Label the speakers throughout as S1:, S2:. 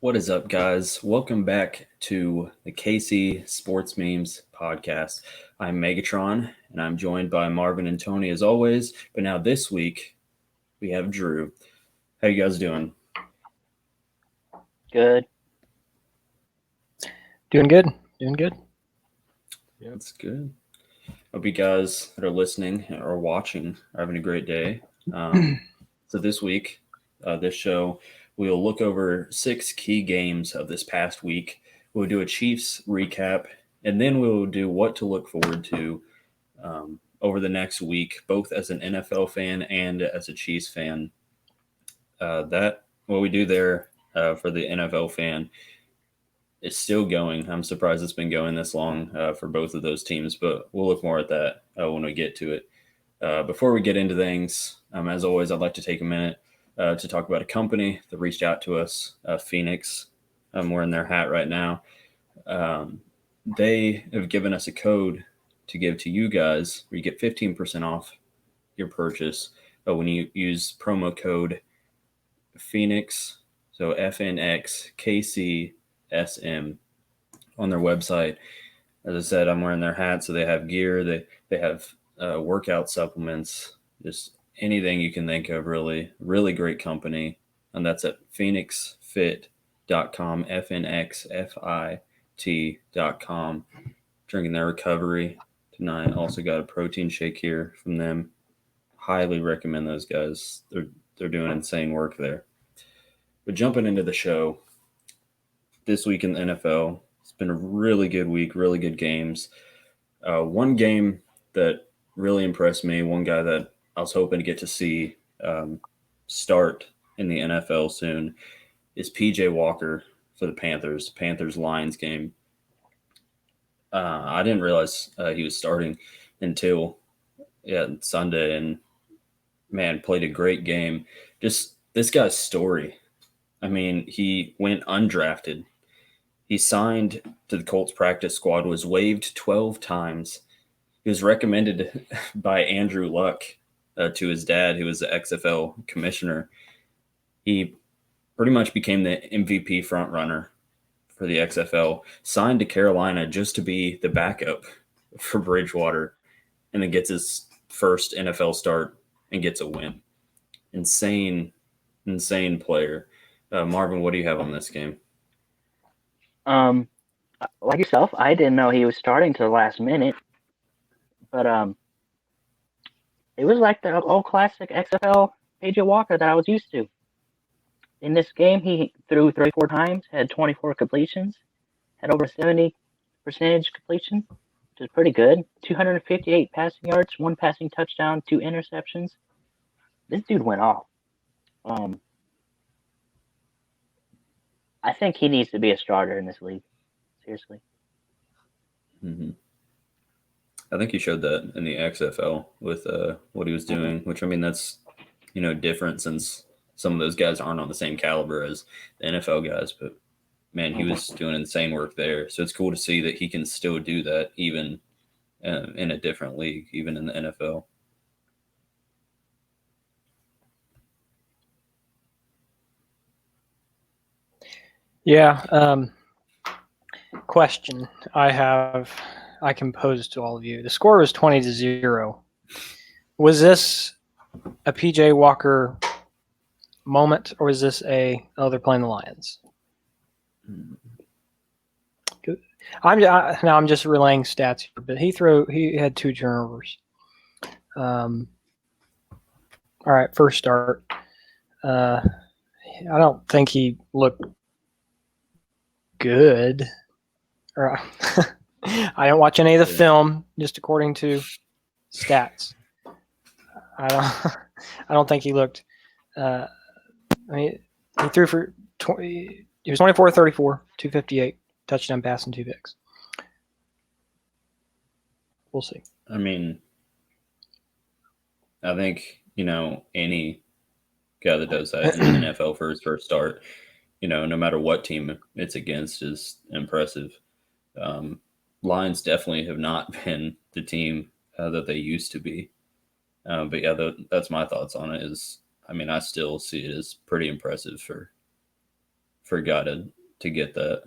S1: What is up, guys? Welcome back to the KC Sports Memes podcast. I'm Megatron, and I'm joined by Marvin and Tony as always. But now this week, we have Drew. How you guys doing?
S2: Good.
S3: Doing good. Doing good.
S1: Yeah, that's good. Hope you guys that are listening or watching are having a great day. So this week, this show, we'll look over 6 key games of this past week. We'll do a Chiefs recap, and then we'll do what to look forward to over the next week, both as an NFL fan and as a Chiefs fan. That what we do there for the NFL fan is still going. I'm surprised it's been going this long for both of those teams, but we'll look more at that when we get to it. Before we get into things, as always, I'd like to take a minute to talk about a company that reached out to us, Phoenix. We're in their hat right now. They have given us a code to give to you guys where you get 15% off your purchase when you use promo code Phoenix, so FNXKCSM on their website. As I said, I'm wearing their hat, so they have gear, they have workout supplements, just anything you can think of, really. Really great company. And that's at phoenixfit.com, FNXFIT.com. Drinking their recovery tonight. Also got a protein shake here from them. Highly recommend those guys. They're doing insane work there. But jumping into the show, this week in the NFL, it's been a really good week, really good games. One game that really impressed me, one guy that I was hoping to get to see start in the NFL soon, is P.J. Walker for the Panthers-Lions game. I didn't realize he was starting until Sunday, and man, played a great game. Just this guy's story. I mean, he went undrafted. He signed to the Colts practice squad, was waived 12 times. He was recommended by Andrew Luck to his dad, who was the XFL commissioner. He pretty much became the MVP frontrunner for the XFL, signed to Carolina just to be the backup for Bridgewater, and then gets his first NFL start and gets a win. Insane player. Marvin, what do you have on this game?
S2: Like yourself, I didn't know he was starting to the last minute, but it was like the old classic XFL AJ Walker that I was used to. In this game, he threw 34 times, had 24 completions, had over 70% completion, which is pretty good. 258 passing yards, 1 passing touchdown, 2 interceptions. This dude went off. I think he needs to be a starter in this league. Seriously.
S1: Mm-hmm. I think he showed that in the XFL with what he was doing, which, I mean, that's, different since some of those guys aren't on the same caliber as the NFL guys. But, man, he was doing insane work there. So it's cool to see that he can still do that even in a different league, even in the NFL.
S3: Yeah. Question I can pose to all of you. The score was 20-0. Was this a PJ Walker moment, or is this they're playing the Lions? I'm just relaying stats here, but he had 2 turnovers. All right, first start. I don't think he looked good. I don't watch any of the film, just according to stats. I don't think he looked. I mean, he threw for 20. He was 24-34, 258, touchdown pass, and 2 picks. We'll see.
S1: I mean, I think any guy that does that in the NFL for his first start, no matter what team it's against, is impressive. Lions definitely have not been the team that they used to be. But yeah, that's my thoughts on it. I still see it as pretty impressive for for a guy to get that.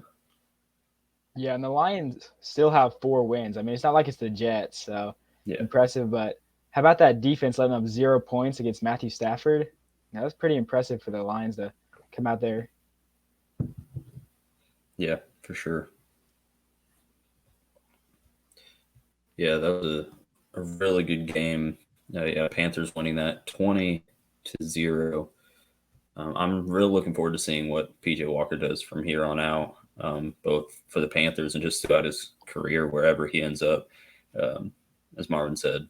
S4: Yeah, and the Lions still have 4 wins. I mean, it's not like it's the Jets, so impressive. But how about that defense letting up 0 points against Matthew Stafford? That was pretty impressive for the Lions to come out there.
S1: Yeah, for sure. Yeah, that was a really good game. Panthers winning that 20-0. I'm really looking forward to seeing what PJ Walker does from here on out, both for the Panthers and just throughout his career, wherever he ends up. As Marvin said,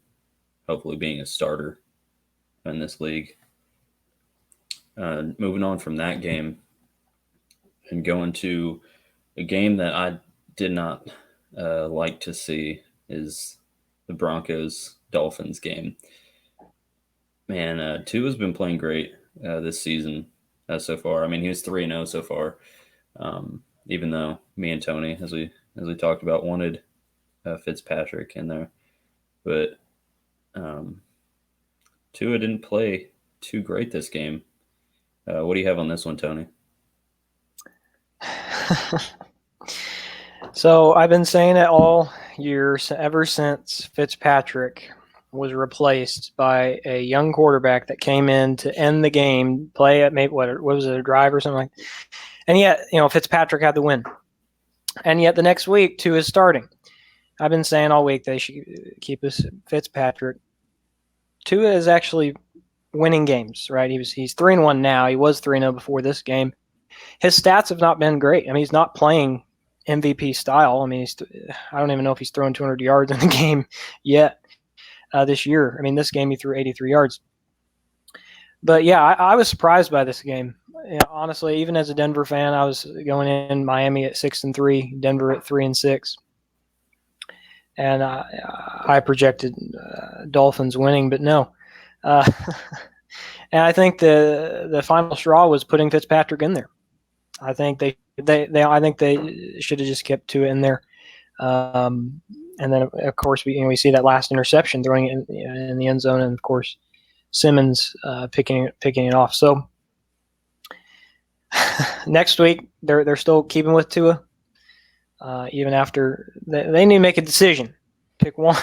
S1: hopefully being a starter in this league. Moving on from that game and going to a game that I did not like to see is the Broncos-Dolphins game. Man, Tua's been playing great this season so far. I mean, he was 3-0 so far, even though me and Tony, as we talked about, wanted Fitzpatrick in there. But Tua didn't play too great this game. What do you have on this one, Tony?
S3: So I've been saying it all year, ever since Fitzpatrick was replaced by a young quarterback that came in to end the game, play at maybe what was it, a drive or something like that. And yet, Fitzpatrick had the win. And yet the next week, Tua is starting. I've been saying all week they should keep this Fitzpatrick. Tua is actually winning games, right? He's 3-1 now. He was 3-0 before this game. His stats have not been great. I mean, he's not playing MVP style. I mean, I don't even know if he's throwing 200 yards in the game yet this year. I mean, this game he threw 83 yards. But yeah, I was surprised by this game. Honestly, even as a Denver fan, I was going in Miami at 6-3, Denver at 3-6, and I projected Dolphins winning, but no. And I think the final straw was putting Fitzpatrick in there. I think they should have just kept Tua in there. And then of course we see that last interception throwing it in the end zone, and of course Simmons picking it off. So next week they're still keeping with Tua, even after they need to make a decision, pick one,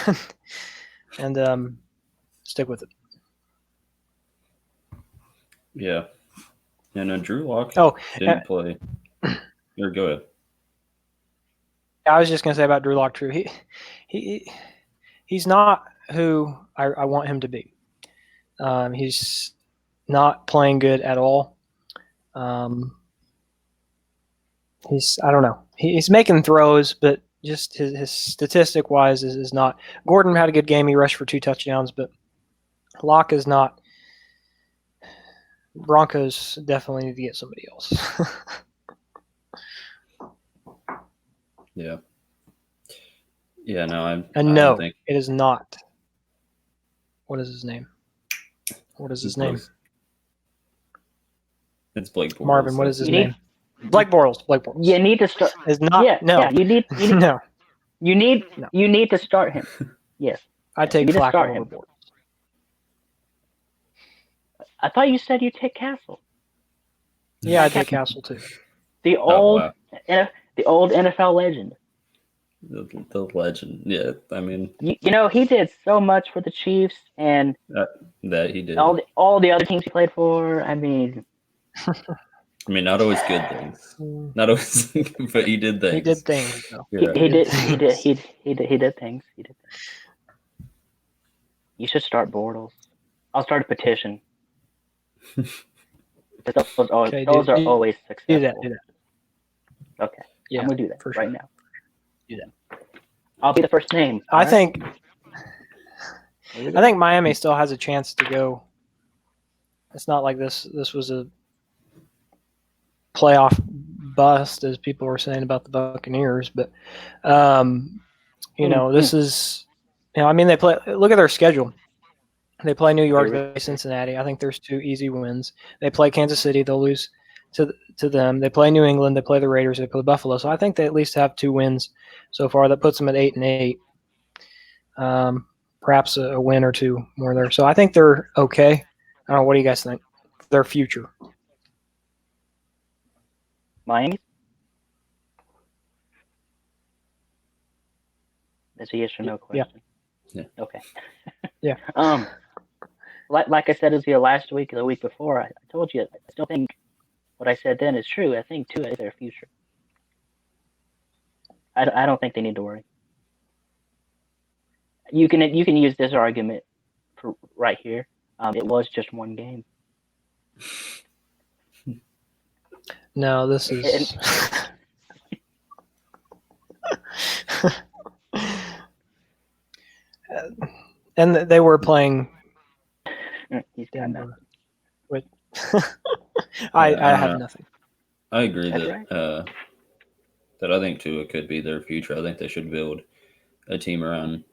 S3: and stick with it.
S1: Yeah. Yeah, no, Drew Lock didn't play. Or go ahead.
S3: I was just going to say about Drew Lock, Drew. He's not who I want him to be. He's not playing good at all. I don't know. He's making throws, but just his statistic wise is not. Gordon had a good game. He rushed for 2 touchdowns, but Lock is not. Broncos definitely need to get somebody else.
S1: Yeah. Yeah, no,
S3: I don't think it is not. What is his name? What is his name?
S1: It's Blake Bortles.
S3: Marvin, what is his name? Blake Bortles. Blake Bortles.
S2: You need to start.
S3: Is not.
S2: Yeah,
S3: no.
S2: Yeah, you need
S3: no.
S2: You need to start him. Yes.
S3: I take Flacco over Bortles.
S2: I thought you said you'd take Castle.
S3: Yeah, I take Castle too.
S2: The old NFL legend.
S1: The legend. Yeah, I mean,
S2: he did so much for the Chiefs and
S1: that he did.
S2: All the other teams he played for. I mean,
S1: not always good things. Not always, but he did things.
S3: He did things. Though.
S2: Yeah. He did things. He did things. You should start Bortles. I'll start a petition. Those are always successful.
S3: Do that.
S2: Okay.
S3: Yeah,
S2: I'm gonna do that
S3: for
S2: right
S3: sure.
S2: now. Do that. I'll be the first name.
S3: I think Miami still has a chance to go. It's not like this was a playoff bust, as people were saying about the Buccaneers, but this is they play. Look at their schedule. They play New York, they play Cincinnati. I think there's 2 easy wins. They play Kansas City. They'll lose to them. They play New England. They play the Raiders. They play Buffalo. So I think they at least have 2 wins so far. That puts them at 8-8. Perhaps a win or 2 more there. So I think they're okay. I don't know. What do you guys think? Their future.
S2: Miami? That's a yes or no
S3: Yeah.
S2: question.
S1: Yeah.
S2: Okay.
S3: Yeah.
S2: Like I said last week or the week before, I told you I still think what I said then is true. I think Tua is their future. I don't think they need to worry. You can use this argument for right here. It was just one game.
S3: No, this is. And they were playing.
S2: He's got nothing.
S3: With I have
S1: know.
S3: nothing.
S1: I agree
S2: That's
S1: that
S2: right.
S1: that I think Tua could be their future. I think they should build a team around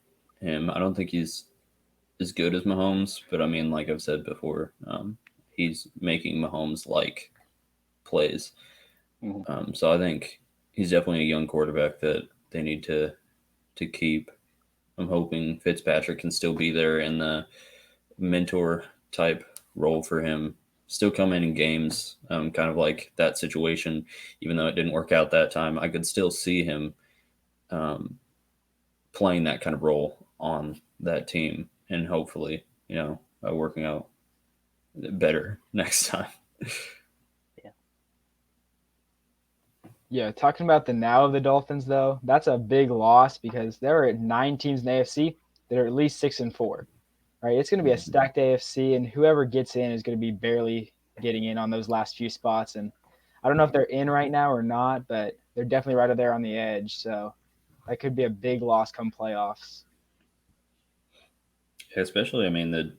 S1: him. I don't think he's as good as Mahomes, but I mean, like I've said before, he's making Mahomes like plays.
S2: Mm-hmm.
S1: So I think he's definitely a young quarterback that they need to keep. I'm hoping Fitzpatrick can still be there in the mentor type role for him. Still come in games, kind of like that situation. Even though it didn't work out that time, I could still see him playing that kind of role on that team, and hopefully, working out better next time.
S4: Yeah, talking about the now of the Dolphins though, that's a big loss because there are 9 teams in the AFC that are at least 6-4. Right, it's going to be a stacked AFC, and whoever gets in is going to be barely getting in on those last few spots. And I don't know if they're in right now or not, but they're definitely right there on the edge. So that could be a big loss come playoffs.
S1: Especially, I mean,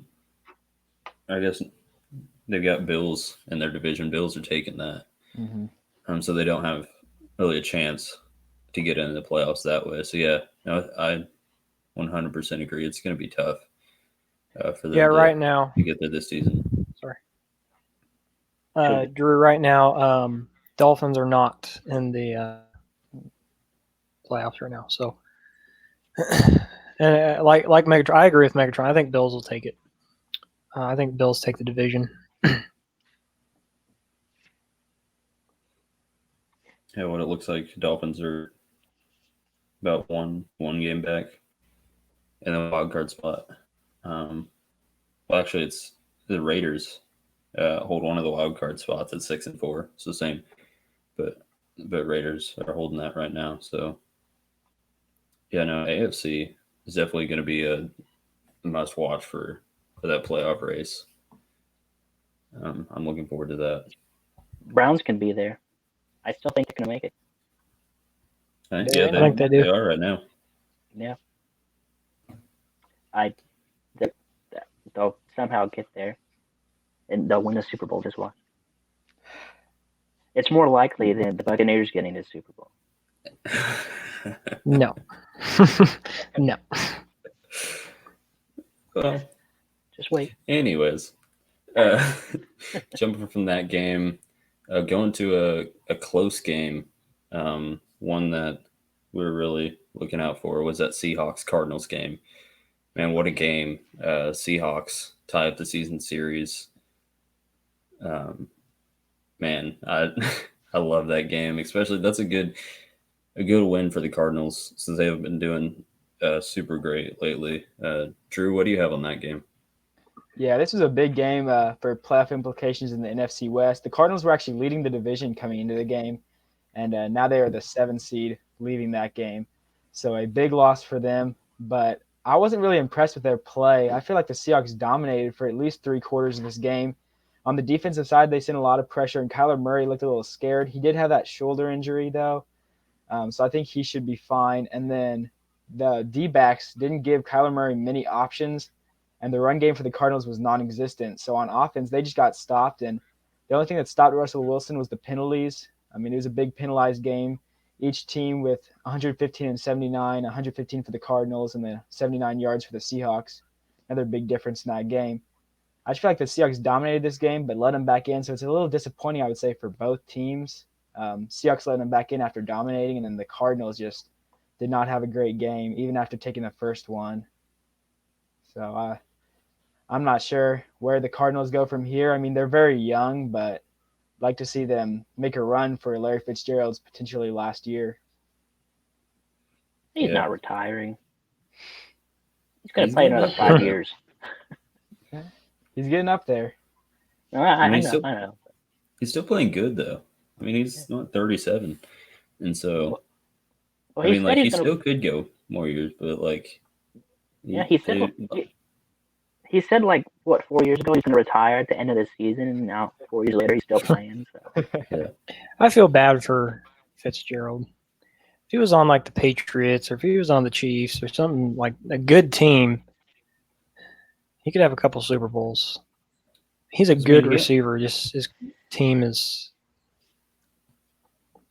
S1: I guess they've got Bills in their division. Bills are taking that, so they don't have really a chance to get into the playoffs that way. So yeah, no, I 100% agree. It's going to be tough for them
S3: Right now
S1: to get there this season.
S3: Sorry, Drew. Right now, Dolphins are not in the playoffs right now. So, and like Megatron, I agree with Megatron. I think Bills will take it. I think Bills take the division.
S1: Yeah, what it looks like, Dolphins are about one game back in the wild card spot. Well, actually, it's the Raiders hold one of the wild card spots at 6-4. So same, but Raiders are holding that right now. So yeah, no, AFC is definitely going to be a must watch for that playoff race. I'm looking forward to that.
S2: Browns can be there. I still think they're going to make it.
S3: I think they do.
S1: They are right now.
S2: Yeah. They'll somehow get there, and they'll win the Super Bowl. Just watch. It's more likely than the Buccaneers getting the Super Bowl.
S3: No. No.
S1: Well,
S2: just wait.
S1: Anyways, jumping from that game, going to a close game, one that we were really looking out for was that Seahawks-Cardinals game. Man, what a game. Seahawks tie up the season series. Man, I I love that game, especially that's a good win for the Cardinals since they have been doing super great lately. Drew, what do you have on that game?
S4: Yeah, this was a big game for playoff implications in the NFC West. The Cardinals were actually leading the division coming into the game, and now they are the 7th seed leaving that game. So a big loss for them, but I wasn't really impressed with their play. I feel like the Seahawks dominated for at least 3/4 of this game. On the defensive side, they sent a lot of pressure, and Kyler Murray looked a little scared. He did have that shoulder injury, though, so I think he should be fine. And then the D-backs didn't give Kyler Murray many options, and the run game for the Cardinals was non-existent. So on offense, they just got stopped, and the only thing that stopped Russell Wilson was the penalties. I mean, it was a big penalized game. Each team with 115 and 79, 115 for the Cardinals, and then 79 yards for the Seahawks. Another big difference in that game. I just feel like the Seahawks dominated this game, but let them back in. So it's a little disappointing, I would say, for both teams. Seahawks let them back in after dominating, and then the Cardinals just did not have a great game, even after taking the first one. So I'm not sure where the Cardinals go from here. I mean, they're very young, but like to see them make a run for Larry Fitzgerald's potentially last year.
S2: He's
S1: Yeah.
S2: not retiring. He's going to
S1: He's
S2: play
S1: getting
S2: another
S1: up
S2: 5
S1: there.
S2: years.
S4: He's getting up there.
S2: No, I
S1: mean,
S2: know. I know.
S1: He's still playing good though. I mean, he's not 37, and so
S2: Well,
S1: I
S2: he
S1: mean,
S2: said
S1: like,
S2: he's
S1: he
S2: going
S1: still
S2: to.
S1: could go more years, but like,
S2: Yeah, he said like what 4 years ago he's going to retire at the end of the season, and now 4 years later he's still playing. So
S1: yeah,
S3: I feel bad for Fitzgerald. If he was on like the Patriots or if he was on the Chiefs or something like a good team, he could have a couple Super Bowls. He's a good receiver. Just his team is.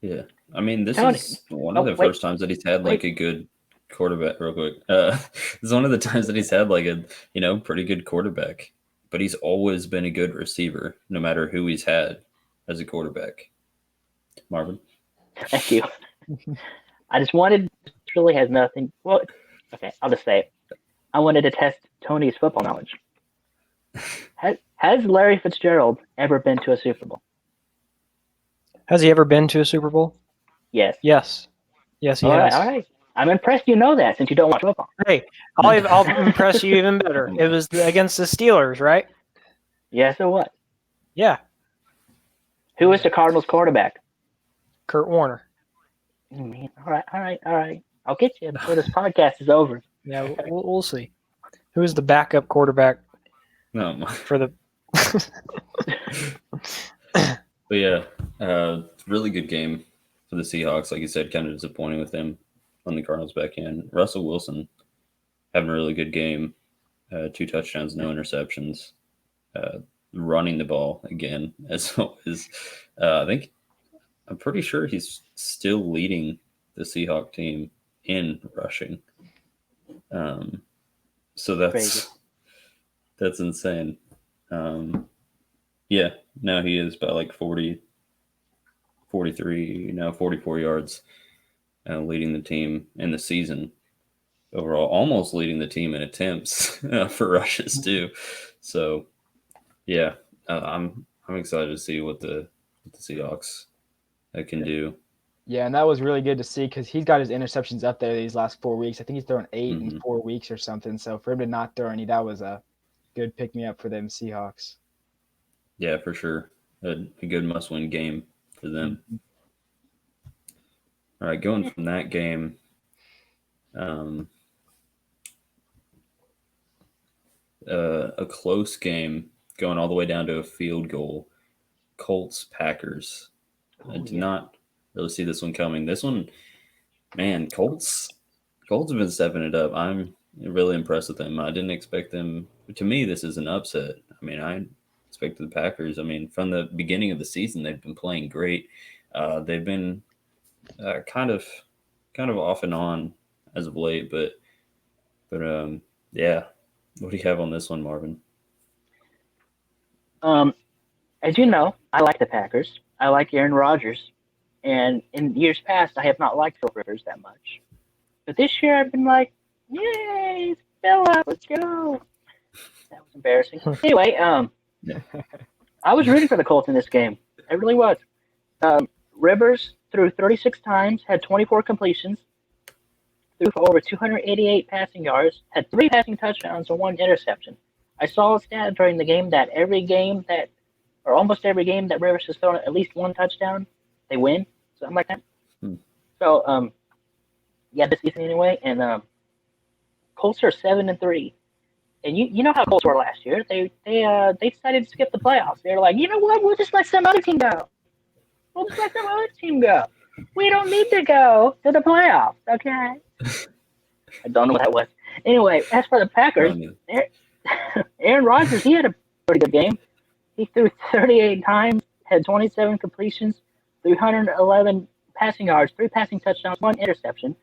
S1: yeah. I mean, this
S2: Tony,
S1: is one of the first times that he's had like a good quarterback. Real quick, this is one of the times that he's had like a pretty good quarterback, but he's always been a good receiver, no matter who he's had as a quarterback. Marvin,
S2: thank you. I just wanted. This really has nothing. Well, okay, I'll just say it. I wanted to test Tony's football knowledge. Has Larry Fitzgerald ever been to a Super Bowl?
S3: Has he ever been to a Super Bowl?
S2: Yes.
S3: Yes, he has.
S2: All right. I'm impressed you know that since you don't watch football.
S3: Hey, I'll impress you even better. It was against the Steelers, right?
S2: Yes, it was.
S3: Yeah,
S2: Who is the Cardinals quarterback?
S3: Kurt Warner.
S2: Man, all right. I'll get you before this podcast is over.
S3: Yeah, we'll see. Who is the backup quarterback
S1: no,
S3: for the?
S1: but yeah, really good game for the Seahawks. Like you said, kind of disappointing with them on the Cardinals back end. Russell Wilson having a really good game. 2 touchdowns, no interceptions. Running the ball again, as always. I'm pretty sure he's still leading the Seahawk team in rushing. So that's insane. Yeah, now he is by like 40, 43, 44 yards, leading the team in the season overall, almost leading the team in attempts for rushes too. So yeah, I'm excited to see what the Seahawks can do.
S4: Yeah, and that was really good to see because he's got his interceptions up there these last 4 weeks. I think he's thrown 8 in 4 weeks or something. So for him to not throw any, that was a good pick me up for them Seahawks.
S1: Yeah, for sure. A good must-win game for them. All right, going from that game, a close game going all the way down to a field goal. Colts Packers. I did not really see this one coming. This one, man, Colts have been stepping it up. I'm really impressed with them. I didn't expect them. To me, this is an upset. I mean, I expected the Packers. I mean, from the beginning of the season, they've been playing great. They've been kind of off and on as of late, but yeah. What do you have on this one, Marvin?
S2: As you know, I like the Packers. I like Aaron Rodgers. And in years past, I have not liked Phil Rivers that much. But this year, I've been like, yay, Philip, let's go. That was embarrassing. Anyway, I was rooting for the Colts in this game. I really was. Rivers threw 36 times, had 24 completions, threw for over 288 passing yards, had 3 passing touchdowns and 1 interception. I saw a stat during the game that almost every game that Rivers has thrown at least 1 touchdown, they win. Something like that. So, yeah, this season anyway, and Colts are 7-3. And you know how Colts were last year. They decided to skip the playoffs. They were like, you know what? We'll just let some other team go. We don't need to go to the playoffs, okay? I don't know what that was. Anyway, as for the Packers, Aaron Rodgers, he had a pretty good game. He threw 38 times, had 27 completions, 311 passing yards, 3 passing touchdowns, 1 interception.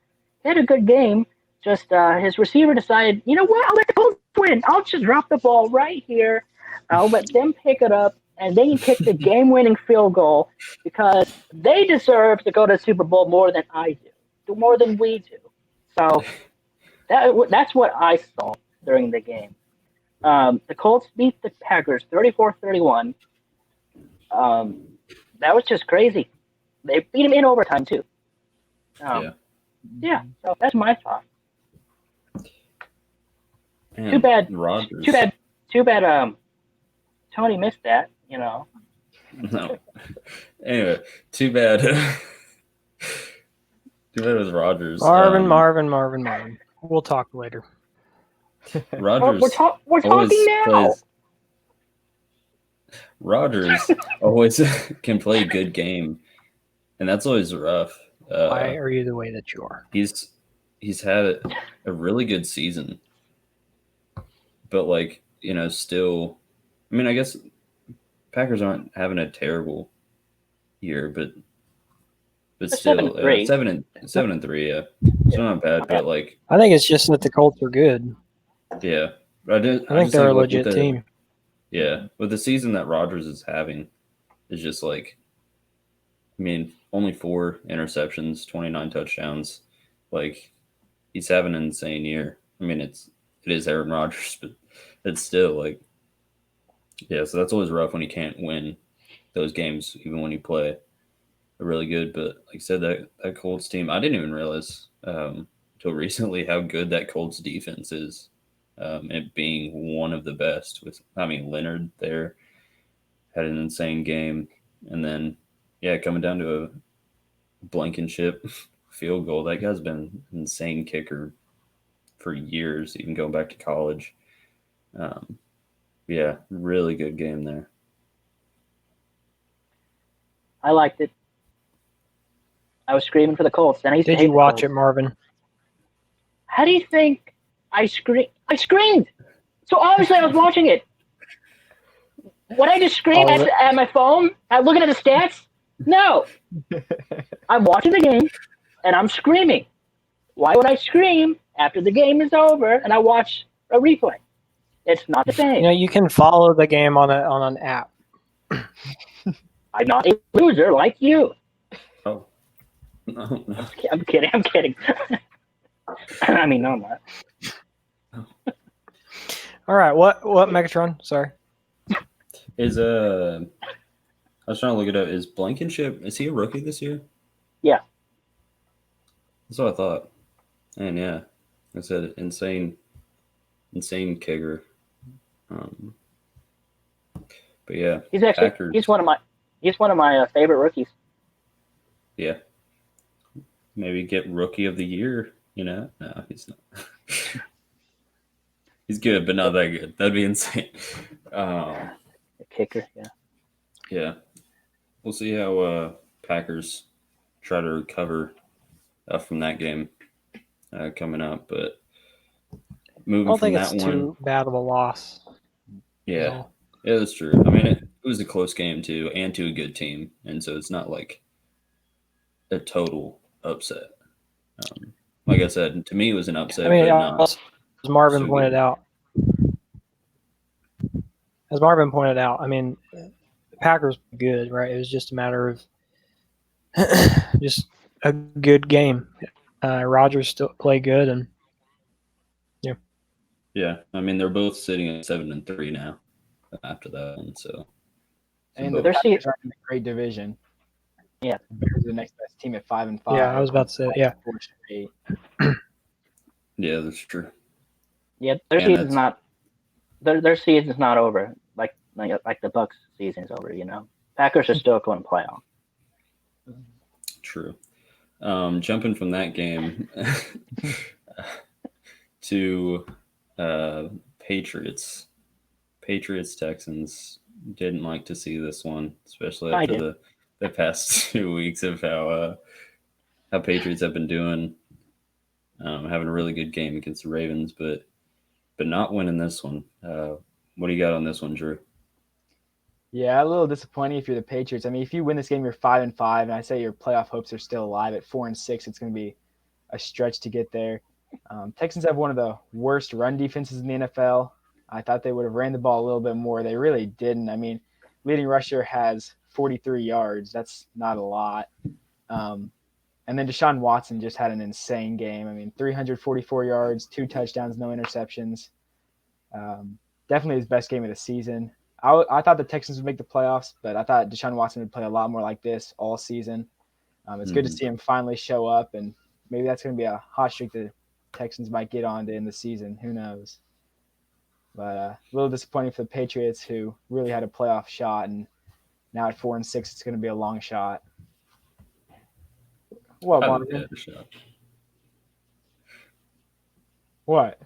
S2: He had a good game. Just his receiver decided, you know what? I'll let the Colts win. I'll just drop the ball right here. I'll let them pick it up, and they can kick the game-winning field goal because they deserve to go to the Super Bowl more than I do, more than we do. So that's what I saw during the game. The Colts beat the Packers 34-31. that was just crazy. They beat him in overtime too. Yeah. So that's my thought.
S1: Man,
S2: Too bad.
S1: Rodgers.
S2: Too bad. Tony missed that.
S1: No. Anyway, too bad. Too bad it was Rodgers.
S3: Marvin. We'll talk later.
S1: Rodgers
S2: We're
S1: always
S2: talking now.
S1: plays. Rodgers always can play a good game, and that's always rough.
S3: Why are you the way that you are?
S1: He's had a really good season, but still, I mean, I guess Packers aren't having a terrible year, but still,
S2: 7-3.
S1: 7-3, yeah, still not bad. But
S3: I think it's just that the Colts are good.
S1: Yeah,
S3: I think they're a legit team.
S1: Yeah, but the season that Rodgers is having is just only 4 interceptions, 29 touchdowns. He's having an insane year. I mean, it is Aaron Rodgers, but it's still yeah. So that's always rough when you can't win those games, even when you play really good. But like I said, that Colts team, I didn't even realize until recently how good that Colts defense is. It being one of the best with, Leonard there had an insane game. And then, coming down to a Blankenship field goal. That guy's been an insane kicker for years, even going back to college. Really good game there.
S2: I liked it. I was screaming for the Colts. And I used
S3: Did
S2: to hate
S3: you watch
S2: the
S3: it, Marvin?
S2: How do you think I screamed? I screamed. So obviously I was watching it. Would I just scream at my phone? I'm looking at the stats? No. I'm watching the game and I'm screaming. Why would I scream after the game is over and I watch a replay? It's not the same.
S3: You can follow the game on an app.
S2: I'm not a loser like you.
S1: Oh. No.
S2: I'm kidding. I mean, no, I'm not.
S3: All right. What Megatron? Sorry.
S1: I was trying to look it up. Is Blankenship, is he a rookie this year?
S2: Yeah.
S1: That's what I thought. And yeah, I said insane kicker. But yeah,
S2: he's actually
S1: Packers.
S2: he's one of my favorite rookies.
S1: Yeah, maybe get rookie of the year. No, he's not. He's good, but not that good. That'd be insane.
S2: A kicker, yeah.
S1: Yeah, we'll see how Packers try to recover from that game coming up, but moving from that one.
S3: I don't think it's too bad of a loss.
S1: Yeah, that's true. I mean, it was a close game too, and to a good team, and so it's not like a total upset. Like I said, to me, it was an upset.
S3: I mean,
S1: but not
S3: as Marvin pointed out, I mean, the Packers were good, right? It was just a matter of just a good game. Rodgers still played good, and
S1: yeah. I mean, they're both sitting at 7-3 now. After that one, so
S4: and the Packers are in a great division.
S2: Yeah,
S4: the Bears are the next best team at 5-5.
S3: Yeah, I was about to say, yeah.
S1: Yeah, that's true.
S2: Yeah, their season's not over. Like the Bucks season is over. Packers are still going to playoff.
S1: True. Jumping from that game to Patriots. Texans didn't like to see this one, especially after the past 2 weeks of how Patriots have been doing, having a really good game against the Ravens, but not winning this one. What do you got on this one, Drew?
S4: Yeah, a little disappointing if you're the Patriots. I mean, if you win this game, you're 5-5, and I say your playoff hopes are still alive at 4-6. It's going to be a stretch to get there. Texans have one of the worst run defenses in the NFL. I thought they would have ran the ball a little bit more. They really didn't. I mean, leading rusher has 43 yards. That's not a lot. And then Deshaun Watson just had an insane game. I mean, 344 yards, 2 touchdowns, no interceptions. Definitely his best game of the season. I thought the Texans would make the playoffs, but I thought Deshaun Watson would play a lot more like this all season. It's good to see him finally show up, and maybe that's going to be a hot streak the Texans might get on to end the season. Who knows? But a little disappointing for the Patriots, who really had a playoff shot, and now at 4-6, it's going to be a long shot. What,
S1: I think
S4: Marvin?
S1: they had a shot.
S4: What?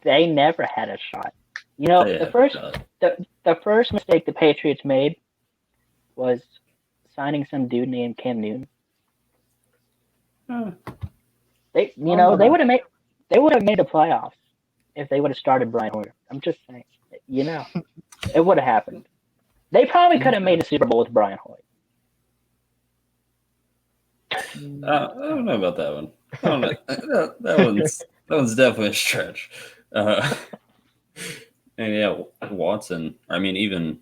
S2: They never had a shot. You know,
S1: They
S2: the
S1: had a
S2: first
S1: shot.
S2: the first mistake the Patriots made was signing some dude named Cam Newton. They would have made the playoffs if they would have started Brian Hoyer. I'm just saying, it would have happened. They probably could have made a Super Bowl with Brian Hoyer.
S1: I don't know about that one. I don't know. that one's definitely a stretch. And yeah, Watson. I mean, even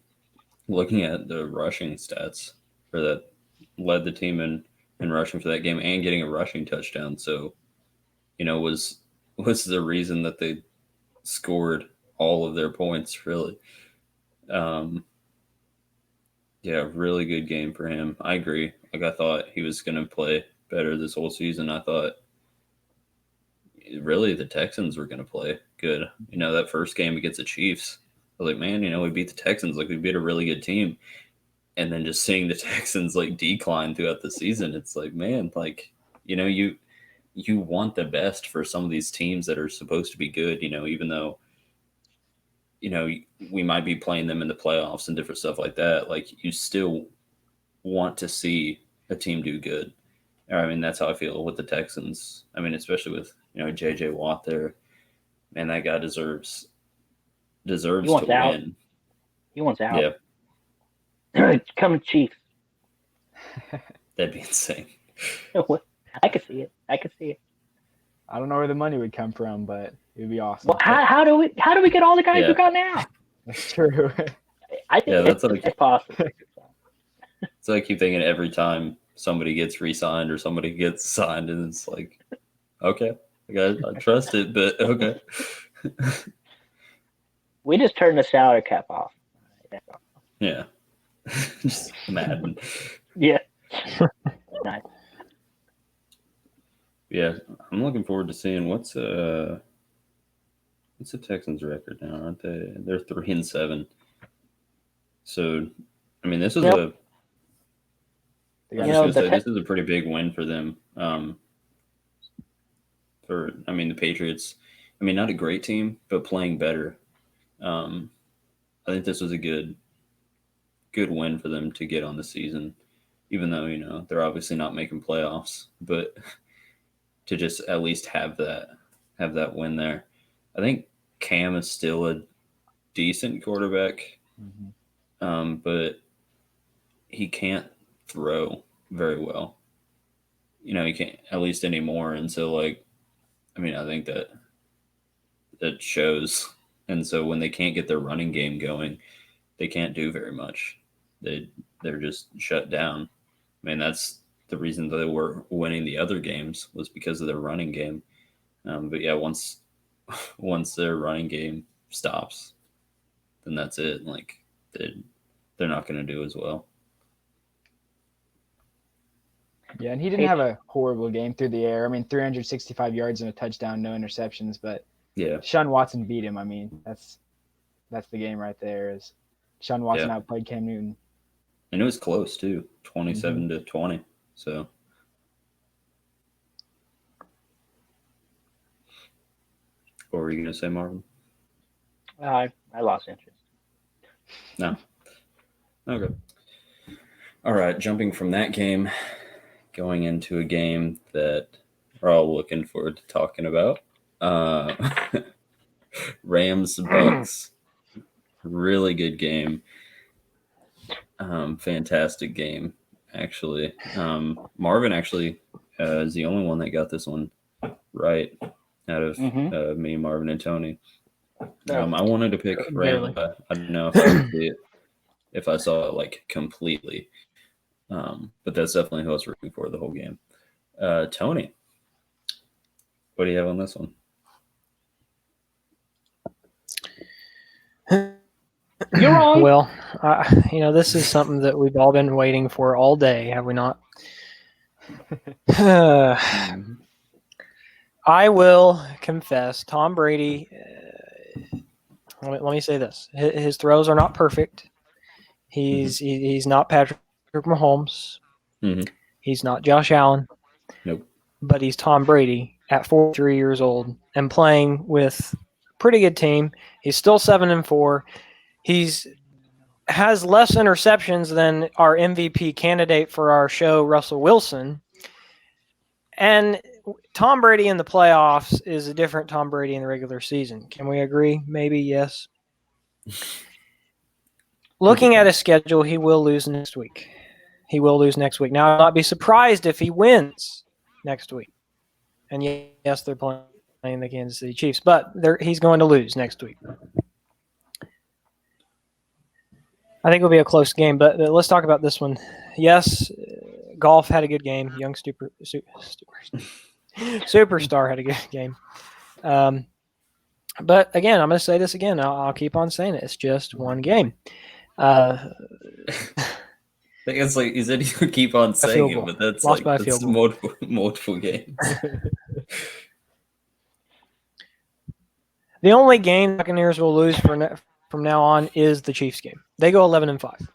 S1: looking at the rushing stats for that, led the team in rushing for that game and getting a rushing touchdown. So, was the reason that they scored all of their points, really. Yeah, really good game for him. I agree. Like, I thought he was going to play better this whole season. I thought really the Texans were going to play good. That first game against the Chiefs, I was like, man, we beat the Texans. Like, we beat a really good team. And then just seeing the Texans like decline throughout the season, it's like, man, like, you want the best for some of these teams that are supposed to be good, even though, we might be playing them in the playoffs and different stuff like that. Like, you still want to see a team do good. I mean, that's how I feel with the Texans. I mean, especially with, JJ Watt there. Man, that guy deserves to win.
S2: He wants out.
S1: Yeah.
S2: Come Chiefs.
S1: That'd be insane.
S2: I could see it.
S4: I don't know where the money would come from, but it would be awesome.
S2: Well, how do we get all the guys we got now?
S4: That's true.
S2: I think it's possible.
S1: So I keep thinking every time somebody gets re-signed or somebody gets signed, and it's like, okay, I trust it, but okay.
S2: We just turned the salary cap off.
S1: Yeah. Just Madden.
S2: Yeah. Nice.
S1: Yeah, I'm looking forward to seeing what's the Texans' record now, aren't they? They're 3-7. So, I mean, this is this is a pretty big win for them. The Patriots. I mean, not a great team, but playing better. I think this was a good win for them to get on the season, even though they're obviously not making playoffs, but to just at least have that win there. I think Cam is still a decent quarterback, but he can't throw very well. He can't, at least anymore. And so, I think that shows. And so when they can't get their running game going, they can't do very much. They're just shut down. I mean, that's the reason that they were winning the other games, was because of their running game. But yeah, once their running game stops, then that's it. Like, they're not going to do as well.
S4: Yeah, and he didn't have a horrible game through the air. I mean, 365 yards and a touchdown, no interceptions. But
S1: yeah,
S4: Deshaun Watson beat him. I mean, that's the game right there. Is Deshaun Watson outplayed Cam Newton.
S1: And it was close too, 27-20. So. What were you going to say, Marvin?
S2: I lost interest.
S1: No. Okay. All right. Jumping from that game, going into a game that we're all looking forward to talking about. Rams Bucks. Really good game. Fantastic game, actually. Marvin actually is the only one that got this one right out of me, Marvin, and Tony. I wanted to pick Rams. I don't know if I saw it like completely, but that's definitely who I was rooting for the whole game. Tony, what do you have on this one?
S2: You're wrong.
S3: Well, this is something that we've all been waiting for all day, have we not? I will confess, Tom Brady. Let me say this: his throws are not perfect. He's not Patrick Mahomes.
S1: Mm-hmm.
S3: He's not Josh Allen.
S1: Nope.
S3: But he's Tom Brady at 43 years old and playing with a pretty good team. He's still 7-4. He's has less interceptions than our MVP candidate for our show, Russell Wilson. And Tom Brady in the playoffs is a different Tom Brady in the regular season. Can we agree? Maybe yes. Looking at his schedule, he will lose next week. He will lose next week. Now, I'll not be surprised if he wins next week. And yes, they're playing the Kansas City Chiefs, but he's going to lose next week. I think it'll be a close game, but let's talk about this one. Yes, Golf had a good game. Young superstar had a good game. But again, I'm going to say this again. I'll keep on saying it. It's just one game.
S1: I think it's like you said you would keep on saying it, but that's
S3: lost by a
S1: that's
S3: field goal.
S1: multiple games.
S3: The only game the Buccaneers will lose from now on is the Chiefs game. They go 11-5.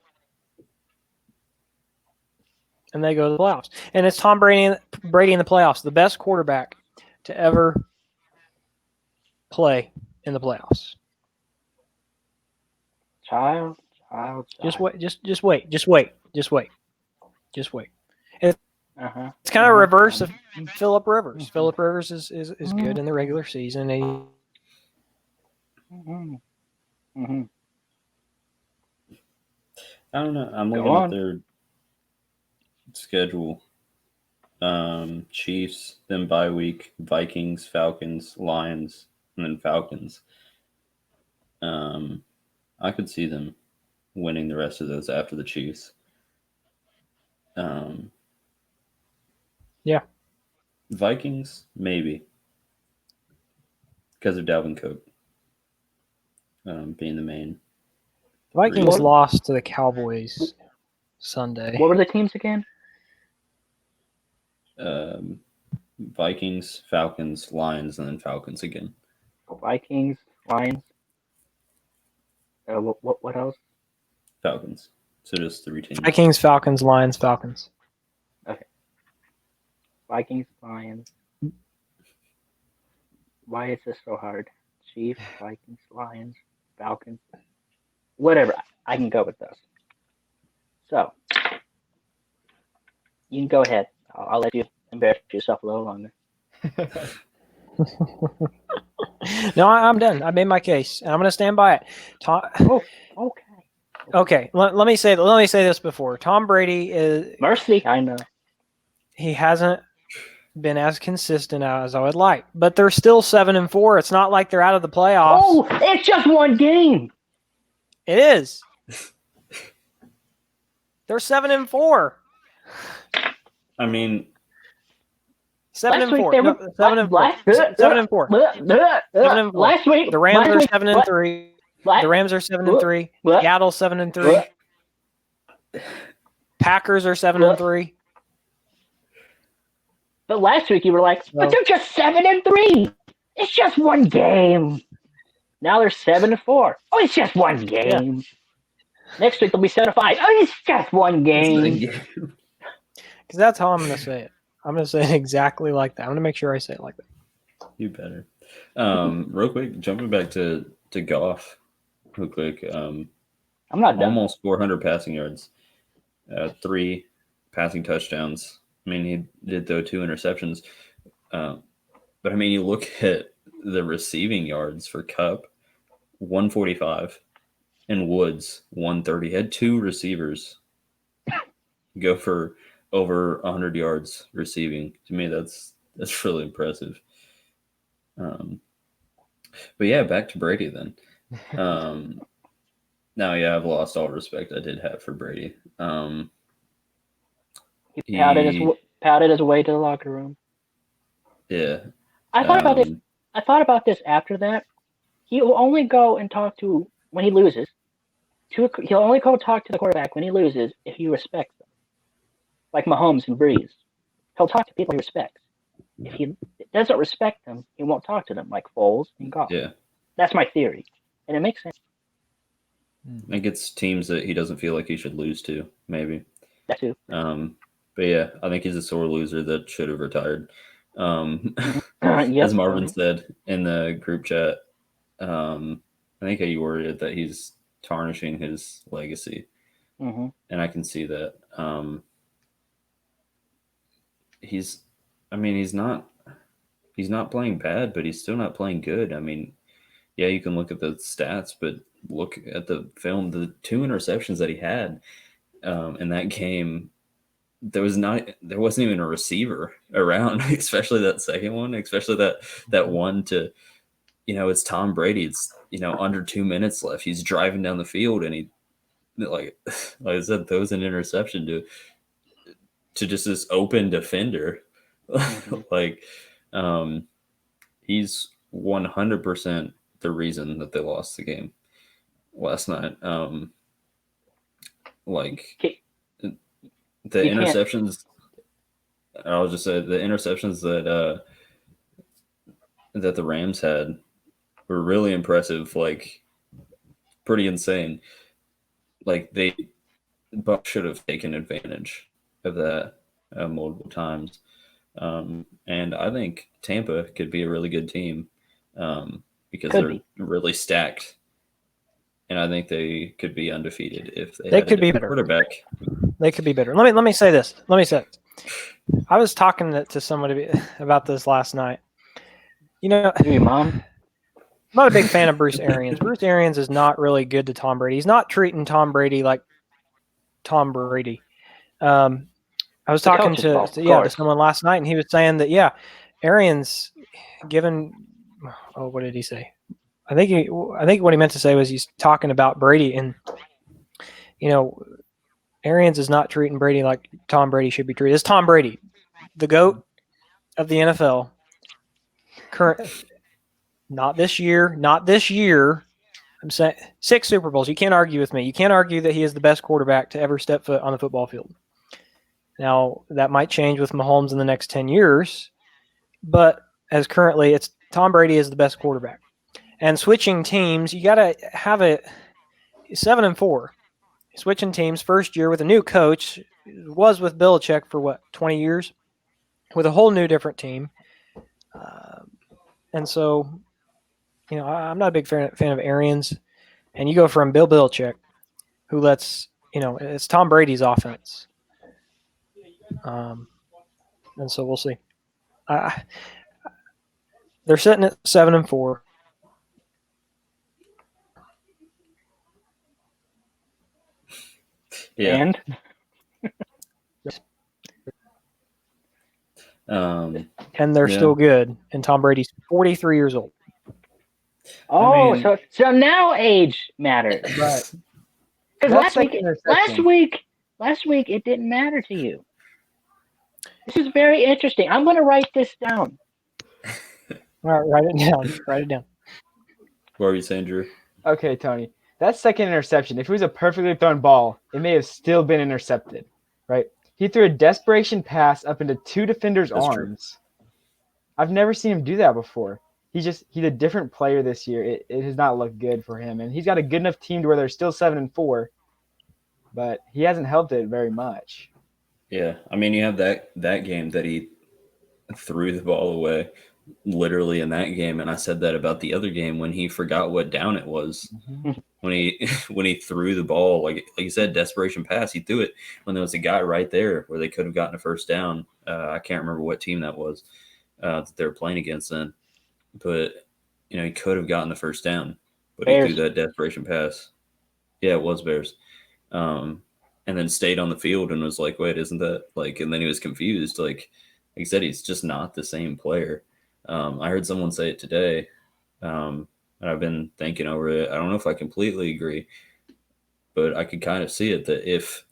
S3: And they go to the playoffs. And it's Tom Brady in the playoffs, the best quarterback to ever play in the playoffs.
S2: Child.
S3: Just wait. Just wait. It's kind of reverse of Phillip Rivers. Phillip Rivers is good in the regular season.
S1: I don't know. I'm looking at their schedule. Chiefs, then bye week, Vikings, Falcons, Lions, and then Falcons. I could see them winning the rest of those after the Chiefs.
S3: Yeah.
S1: Vikings, maybe. Because of Dalvin Cook being the main.
S3: Vikings lost to the Cowboys Sunday.
S2: What were the teams again?
S1: Vikings, Falcons, Lions, and then Falcons again.
S2: Vikings, Lions. What else?
S1: Falcons. So just 3 teams.
S3: Vikings, Falcons, Lions, Falcons.
S2: Okay. Vikings, Lions. Why is this so hard? Chiefs, Vikings, Lions, Falcons. Whatever. I can go with those. So, you can go ahead. I'll let you embarrass yourself a little longer.
S3: No, I'm done. I made my case, and I'm going to stand by it.
S2: Okay.
S3: Okay. Let me say this before. Tom Brady is
S2: mercy. I know
S3: he hasn't been as consistent as I would like, but they're still 7-4. It's not like they're out of the playoffs.
S2: Oh, it's just one game.
S3: It is. They're 7-4.
S1: I mean,
S3: 7-4. 7-4.
S2: Last week,
S3: the Rams are 7-3. The Rams are 7-3. Seattle 7-3. Packers are 7-3.
S2: But last week you were like, but they're just 7-3. It's just one game. Now they're 7-4. Oh, it's just one game. Yeah. Next week they'll be 7-5. Oh, it's just one game.
S3: Because that's how I'm going to say it. I'm going to say it exactly like that. I'm going to make sure I say it like that.
S1: You better. Real quick, jumping back to Goff. Real quick. I'm
S2: not done.
S1: Almost 400 passing yards. 3 passing touchdowns. I mean, he did throw 2 interceptions. But, I mean, you look at the receiving yards for Kupp, 145, and Woods, 130. He had 2 receivers go for over 100 yards receiving. To me, that's really impressive. But, yeah, back to Brady then. Now, yeah, I've lost all respect I did have for Brady.
S2: He pouted his way to the locker room.
S1: Yeah.
S2: I thought about this after that. He will only go and talk to when he loses, he'll only go talk to the quarterback when he loses if he respects them. Like Mahomes and Breeze. He'll talk to people he respects. If he doesn't respect them, he won't talk to them, like Foles and Goff.
S1: Yeah.
S2: That's my theory. And it makes sense.
S1: I think it's teams that he doesn't feel like he should lose to, maybe.
S2: That too.
S1: But yeah, I think he's a sore loser that should have retired.
S2: Yep.
S1: As Marvin said in the group chat, I think you worried that he's tarnishing his legacy, and I can see that. He's not playing bad, but he's still not playing good. I mean, yeah, you can look at the stats, but look at the film. The 2 interceptions that he had in that game, there wasn't even a receiver around, especially that second one, especially that one to, it's Tom Brady. It's, under 2 minutes left. He's driving down the field and he, like I said, throws an interception to just this open defender. Like, he's 100% the reason that they lost the game last night. The interceptions. I'll just say the interceptions that the Rams had were really impressive. Like, pretty insane. Like, Buck should have taken advantage of that multiple times. And I think Tampa could be a really good team because they're really stacked. And I think they could be undefeated if they
S3: could be better.
S1: Quarterback.
S3: They could be better. Let me say this. I was talking to somebody about this last night.
S2: Your mom?
S3: I'm not a big fan of Bruce Arians. Bruce Arians is not really good to Tom Brady. He's not treating Tom Brady like Tom Brady. I was talking to someone last night, and he was saying that Arians given. Oh, what did he say? I think what he meant to say was he's talking about Brady, and Arians is not treating Brady like Tom Brady should be treated. It's Tom Brady, the GOAT of the NFL. Not this year. I'm saying 6 Super Bowls. You can't argue with me. You can't argue that he is the best quarterback to ever step foot on the football field. Now, that might change with Mahomes in the next 10 years, but as currently, it's Tom Brady is the best quarterback. And switching teams, you got to have it 7-4. Switching teams first year with a new coach, was with Belichick for 20 years, with a whole new different team. And so, I'm not a big fan of Arians. And you go from Bill Belichick, who lets, it's Tom Brady's offense. And so we'll see. They're sitting at 7-4.
S1: Yeah.
S3: And they're still good. And Tom Brady's 43 years old.
S2: Oh, so now age matters.
S4: Right.
S2: Because last week it didn't matter to you. This is very interesting. I'm going to write this down.
S3: All right, write it down.
S1: What were you saying, Drew?
S4: Okay, Tony. That second interception, if it was a perfectly thrown ball, it may have still been intercepted, right? He threw a desperation pass up into 2 defenders' arms. True. I've never seen him do that before. He's a different player this year. It has not looked good for him. And he's got a good enough team to where they're still 7-4, but he hasn't helped it very much.
S1: Yeah. I mean, you have that game that he threw the ball away literally in that game. And I said that about the other game when he forgot what down it was. Mm-hmm. When he threw the ball, like you said, desperation pass, he threw it when there was a guy right there where they could have gotten a first down. I can't remember what team that was that they were playing against then. But, he could have gotten the first down, but Bears. He threw that desperation pass. Yeah, it was Bears. And then stayed on the field and was like, wait, isn't that like, and then he was confused. Like I said, he's just not the same player. I heard someone say it today, and I've been thinking over it. I don't know if I completely agree, but I could kind of see it that if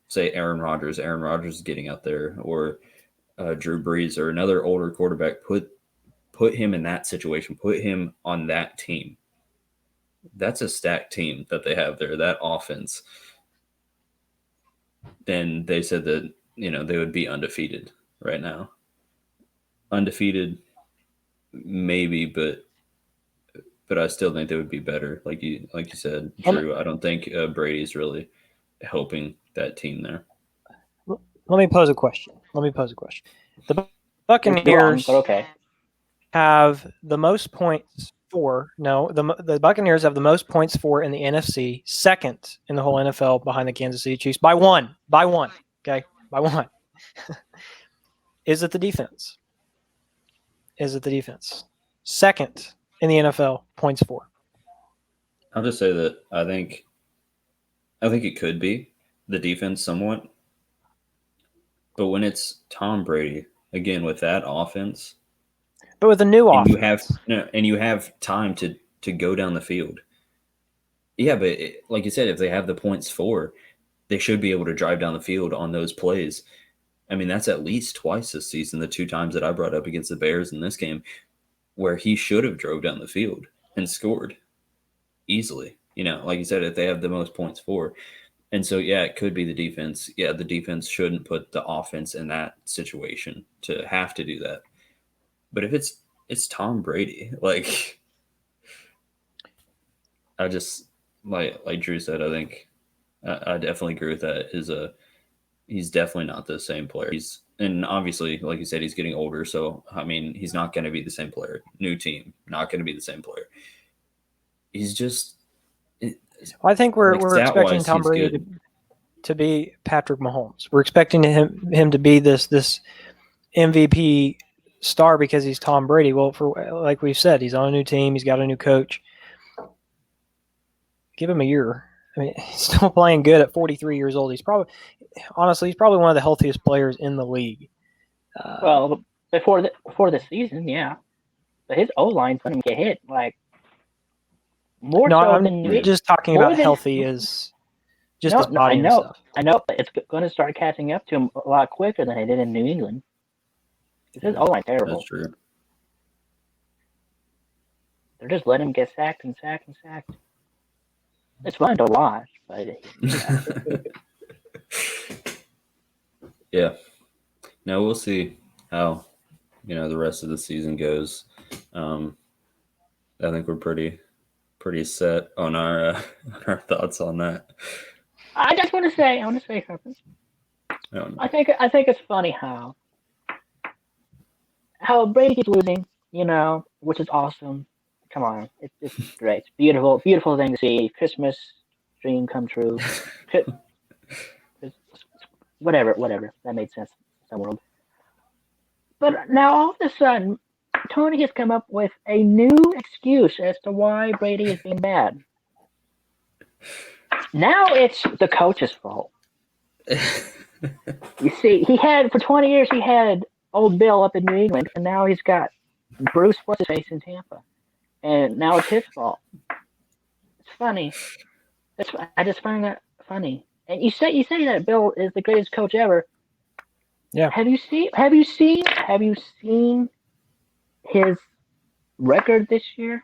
S1: say Aaron Rodgers is getting out there, or Drew Brees or another older quarterback, put him in that situation, put him on that team, that's a stacked team that they have there, that offense. Then they said that, they would be undefeated right now. Undefeated, maybe, but I still think they would be better. Like you said, Drew, I don't think Brady's really helping that team there.
S3: Let me pose a question. The Buccaneers
S2: wrong, but okay.
S3: have the most points for. No, the Buccaneers have the most points for in the NFC, second in the whole NFL behind the Kansas City Chiefs by one. Okay, by one. Is it the defense? Second in the NFL points for.
S1: I'll just say that I think it could be the defense somewhat. But when it's Tom Brady, again, with that offense,
S3: but with a new offense,
S1: you have time to go down the field. Yeah, but like you said, if they have the points for, they should be able to drive down the field on those plays. I mean, that's at least twice this season, the 2 times that I brought up against the Bears in this game, where he should have drove down the field and scored easily. Like you said, if they have the most points for. And so, yeah, it could be the defense. Yeah, the defense shouldn't put the offense in that situation to have to do that. But if it's Tom Brady, like, I just like Drew said, I think I definitely agree with that. He's definitely not the same player. And obviously, like you said, he's getting older. So I mean, he's not going to be the same player. New team, not going to be the same player. He's just.
S3: I think we're expecting Tom Brady to be Patrick Mahomes. We're expecting him to be this MVP star because he's Tom Brady. Well, like we've said, he's on a new team. He's got a new coach. Give him a year. I mean, he's still playing good at 43 years old. He's probably one of the healthiest players in the league.
S2: Well, before the season, yeah, but his O-line's going to get hit
S3: I'm just talking about healthy as just his body and stuff.
S2: I know, but it's going to start catching up to him a lot quicker than it did in New England. His O-line terrible.
S1: That's true.
S2: They're just letting him get sacked and sacked and sacked. It's fun to watch, but
S1: yeah. Now we'll see how the rest of the season goes. I think we're pretty set on our thoughts on that.
S2: I want to say something. I think it's funny how Brady's losing, which is awesome. Come on, it's great. It's beautiful thing to see. Christmas dream come true. Whatever. That made sense in some world. But now all of a sudden, Tony has come up with a new excuse as to why Brady is being bad. Now it's the coach's fault. You see, for 20 years he had old Bill up in New England, and now he's got Bruce what's-his-face in Tampa. And now it's his fault. It's funny. I just find that funny. And you say that Bill is the greatest coach ever.
S3: Yeah.
S2: Have you seen his record this year?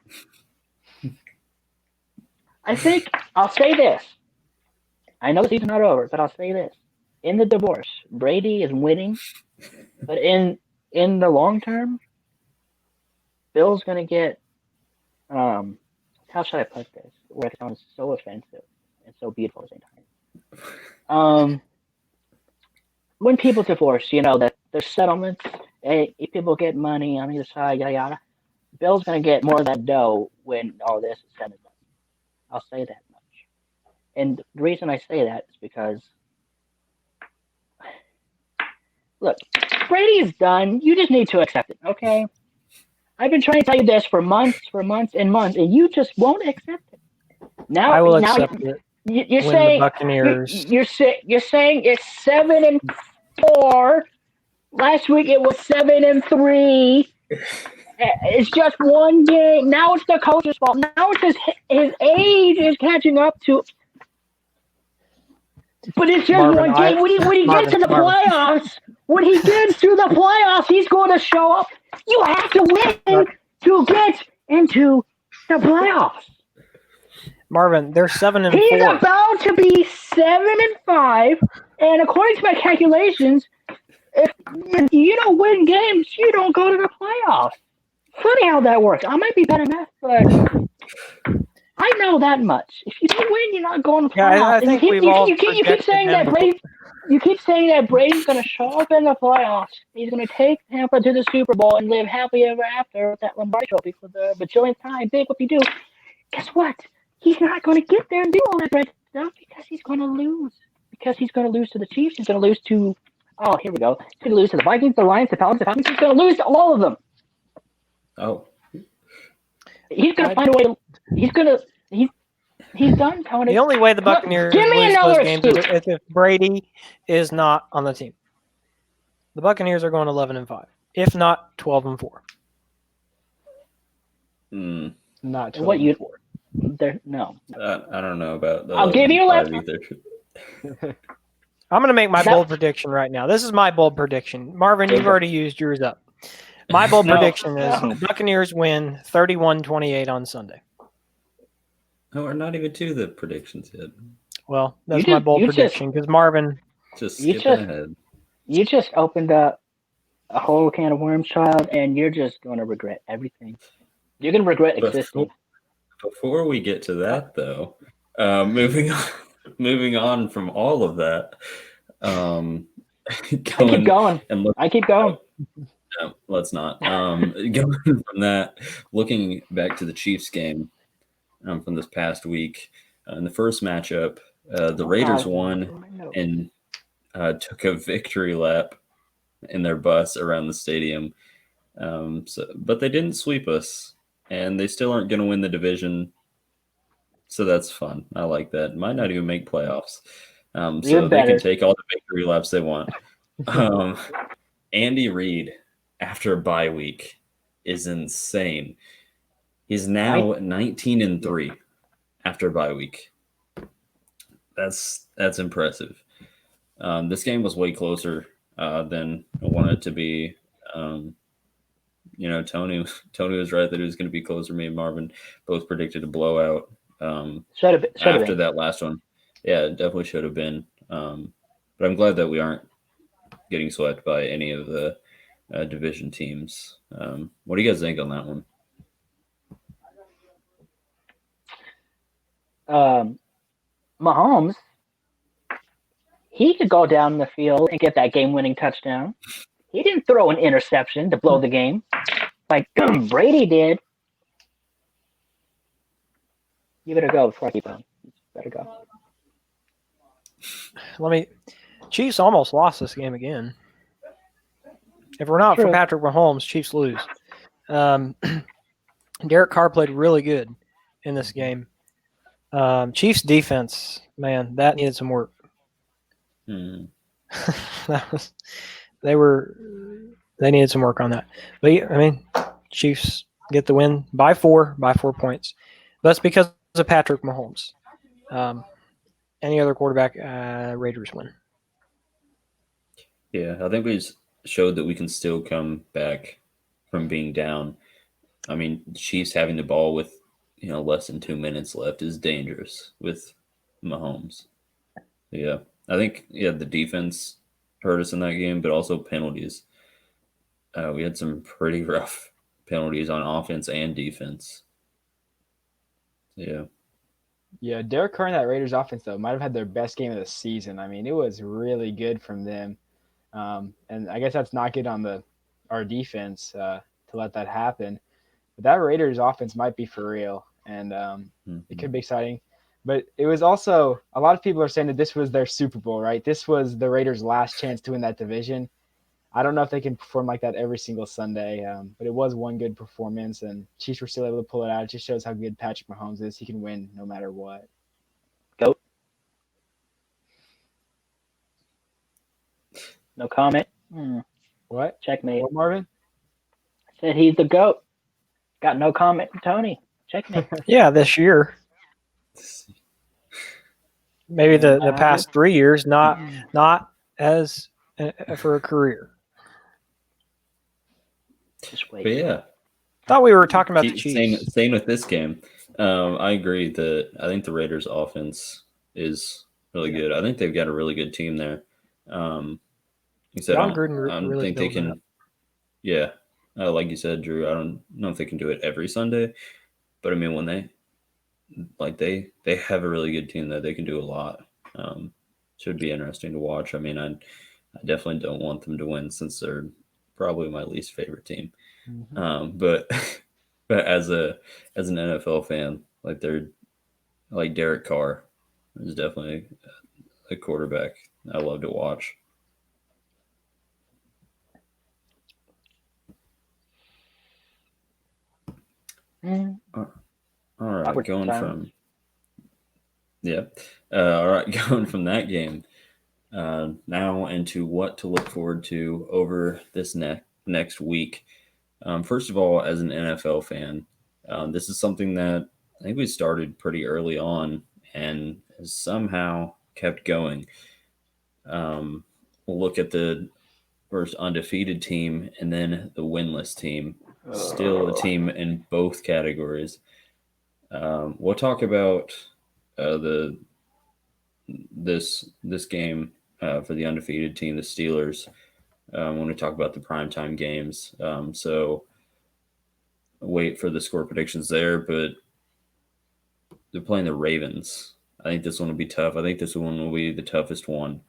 S2: I think I'll say this. I know the season's not over, but I'll say this. In the divorce, Brady is winning, but in the long term, Bill's gonna get how should I put this? Where it sounds so offensive and so beautiful at the same time. When people divorce, that there's settlements, people get money on either side, yada yada. Bill's gonna get more of that dough when all this is said and done. I'll say that much. And the reason I say that is because, look, Brady's done. You just need to accept it, okay? I've been trying to tell you this for months and months, and you just won't accept it. Now
S3: I will accept it.
S2: You're saying
S3: the Buccaneers.
S2: You're saying it's 7-4. Last week it was 7-3. It's just one game. Now it's the coach's fault. Now it's his age is catching up to. But it's just one game. When he gets to the playoffs, he's going to show up. You have to win to get into the playoffs.
S3: Marvin, they're 7-4.
S2: He's about to be 7-5, and according to my calculations, if you don't win games, you don't go to the playoffs. Funny how that works. I might be bad at math, but I know that much. If you don't win, you're not going to the playoffs.
S3: Yeah, I think we've all
S2: you keep saying that Brady. You keep saying that Brady's going to show up in the playoffs. He's going to take Tampa to the Super Bowl and live happily ever after with that Lombardi Trophy for the bajillionth time. Big what you do. Guess what? He's not going to get there and do all that great stuff because he's going to lose. Because he's going to lose to the Chiefs. He's going to lose to. Oh, here we go. He's going to lose to the Vikings, the Lions, the Falcons, the Falcons. He's going to lose to all of them.
S1: Oh.
S2: He's going to find a way to. He's going to. He's done, Tony.
S3: The only way the Buccaneers lose those games is if Brady is not on the team. The Buccaneers are going 11-5, if not 12-4.
S4: Not 12-4.
S2: What you? No.
S1: I don't know about.
S2: I'll give you a
S1: either.
S3: I'm going to make my bold prediction right now. This is my bold prediction. Marvin, you've already used yours up. My bold prediction is Buccaneers win 31-28 on Sunday.
S1: No, we're not even to the predictions yet.
S3: Well, that's my bold prediction because Marvin.
S1: Just skipping ahead.
S2: You just opened up a whole can of worms, child, and you're just going to regret everything. You're going to regret existing.
S1: Before we get to that, though, moving on from all of that, I keep going. No, let's not. Going from that, looking back to the Chiefs game from this past week, in the first matchup, the Raiders won and took a victory lap in their bus around the stadium. But they didn't sweep us, and they still aren't going to win the division. So that's fun. I like that. Might not even make playoffs. So they can take all the victory laps they want. Andy Reid, after a bye week, is insane. He's now 19-3 after a bye week. That's impressive. This game was way closer than I wanted it to be. Tony was right that it was going to be closer. Me and Marvin both predicted a blowout. After that last one. Yeah, it definitely should have been. But I'm glad that we aren't getting swept by any of the division teams. What do you guys think on that one?
S2: Mahomes, he could go down the field and get that game-winning touchdown. He didn't throw an interception to blow the game like Brady did. You better go before I keep on. Better go.
S3: Chiefs almost lost this game again. If we're not for Patrick Mahomes, Chiefs lose. Derek Carr played really good in this game. Chiefs defense, man, that needed some work. They needed some work on that. But Chiefs get the win by 4 points. That's because of Patrick Mahomes. Any other quarterback, Raiders win.
S1: Yeah, I think we showed that we can still come back from being down. Chiefs having the ball with less than 2 minutes left is dangerous with Mahomes. Yeah, I think the defense hurt us in that game, but also penalties. We had some pretty rough penalties on offense and defense. Yeah.
S4: Yeah, Derek Carr and that Raiders offense, though, might have had their best game of the season. It was really good from them. And I guess that's not good on our defense to let that happen. But that Raiders offense might be for real, and it could be exciting. But it was also – a lot of people are saying that this was their Super Bowl, right? This was the Raiders' last chance to win that division. I don't know if they can perform like that every single Sunday, but it was one good performance, and Chiefs were still able to pull it out. It just shows how good Patrick Mahomes is. He can win no matter what.
S2: Goat. No comment.
S4: What?
S2: Checkmate.
S4: What, Marvin?
S2: I said he's the GOAT. Got no comment from Tony. Checkmate.
S3: Yeah, this year. Maybe the past 3 years, not as for a career.
S2: Just wait.
S1: But yeah.
S3: Thought we were talking about the Chiefs.
S1: Same with this game. I agree that I think the Raiders' offense is really good. I think they've got a really good team there. You said
S3: John Gruden
S1: I don't
S3: really
S1: think they
S3: building it up.
S1: can. Yeah, like you said, Drew. I don't know if they can do it every Sunday, but I mean when they have a really good team that they can do a lot. Should be interesting to watch. I mean, I definitely don't want them to win since they're probably my least favorite team. But but as an NFL fan, like they're like Derek Carr is definitely a quarterback I love to watch.
S2: Mm.
S1: All right,
S2: Awkward
S1: going
S2: time.
S1: from yeah, all right, going from that game now into what to look forward to over this next week. First of all, as an NFL fan, this is something that I think we started pretty early on and has somehow kept going. We'll look at the first undefeated team and then the winless team. Still a team in both categories. We'll talk about the this game for the undefeated team, the Steelers. When we talk about the primetime games, so wait for the score predictions there. But they're playing the Ravens. I think this one will be tough. I think this one will be the toughest one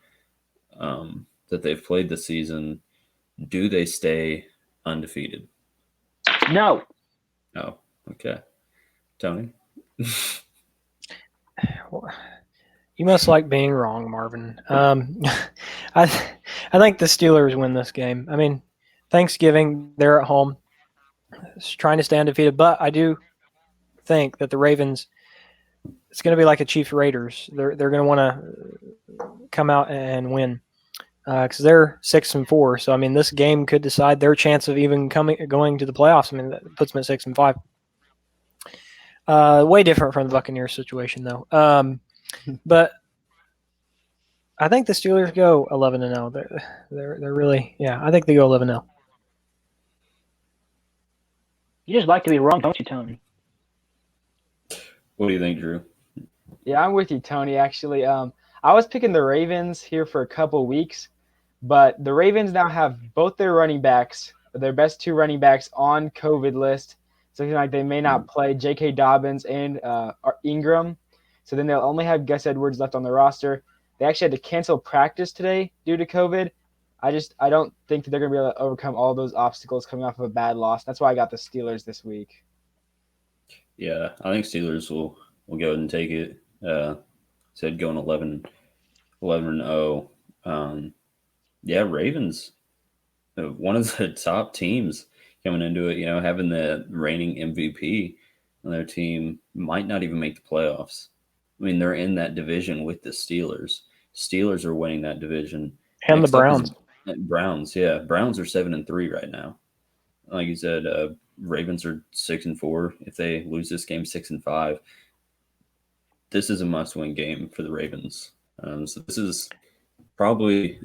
S1: that they've played this season. Do they stay undefeated?
S2: No.
S1: Oh, okay. Tony?
S3: You must like being wrong, Marvin. I think the Steelers win this game. I mean, Thanksgiving, they're at home, trying to stay undefeated. But I do think that the Ravens, it's going to be like a Chiefs Raiders. They're going to want to come out and win because they're 6-4. So I mean, this game could decide their chance of even going to the playoffs. I mean, that puts them at 6-5. Way different from the Buccaneers situation, though. But I think the Steelers go 11-0. They're really, yeah. I think they go 11-0.
S2: You just like to be wrong, don't you, Tony?
S1: What do you think, Drew?
S4: Yeah, I'm with you, Tony. Actually, I was picking the Ravens here for a couple weeks, but the Ravens now have both their running backs, their best two running backs, on COVID list. So like they may not play J.K. Dobbins and Ingram. So then they'll only have Gus Edwards left on the roster. They actually had to cancel practice today due to COVID. I don't think that they're going to be able to overcome all those obstacles coming off of a bad loss. That's why I got the Steelers this week.
S1: Yeah, I think Steelers will go ahead and take it. Said going 11-0. Yeah, Ravens, one of the top teams coming into it. You know, having the reigning MVP on their team might not even make the playoffs. I mean, they're in that division with the Steelers. Steelers are winning that division.
S3: And the
S1: Next up
S3: Browns.
S1: is Browns. Yeah, Browns are 7-3 right now. Like you said, Ravens are 6-4. If they lose this game, 6-5. This is a must-win game for the Ravens. So this is probably,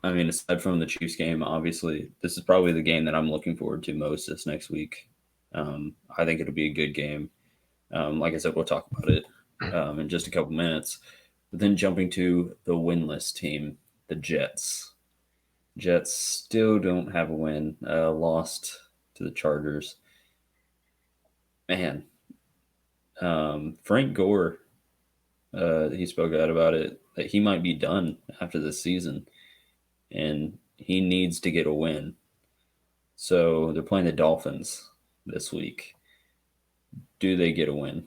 S1: I mean, aside from the Chiefs game, obviously, this is probably the game that I'm looking forward to most this next week. I think it'll be a good game. Like I said, we'll talk about it in just a couple minutes. But then jumping to the winless team, the Jets. Jets still don't have a win. Lost to the Chargers. Man, Frank Gore, he spoke out about it that he might be done after this season, and he needs to get a win. So they're playing the Dolphins this week. Do they get a win?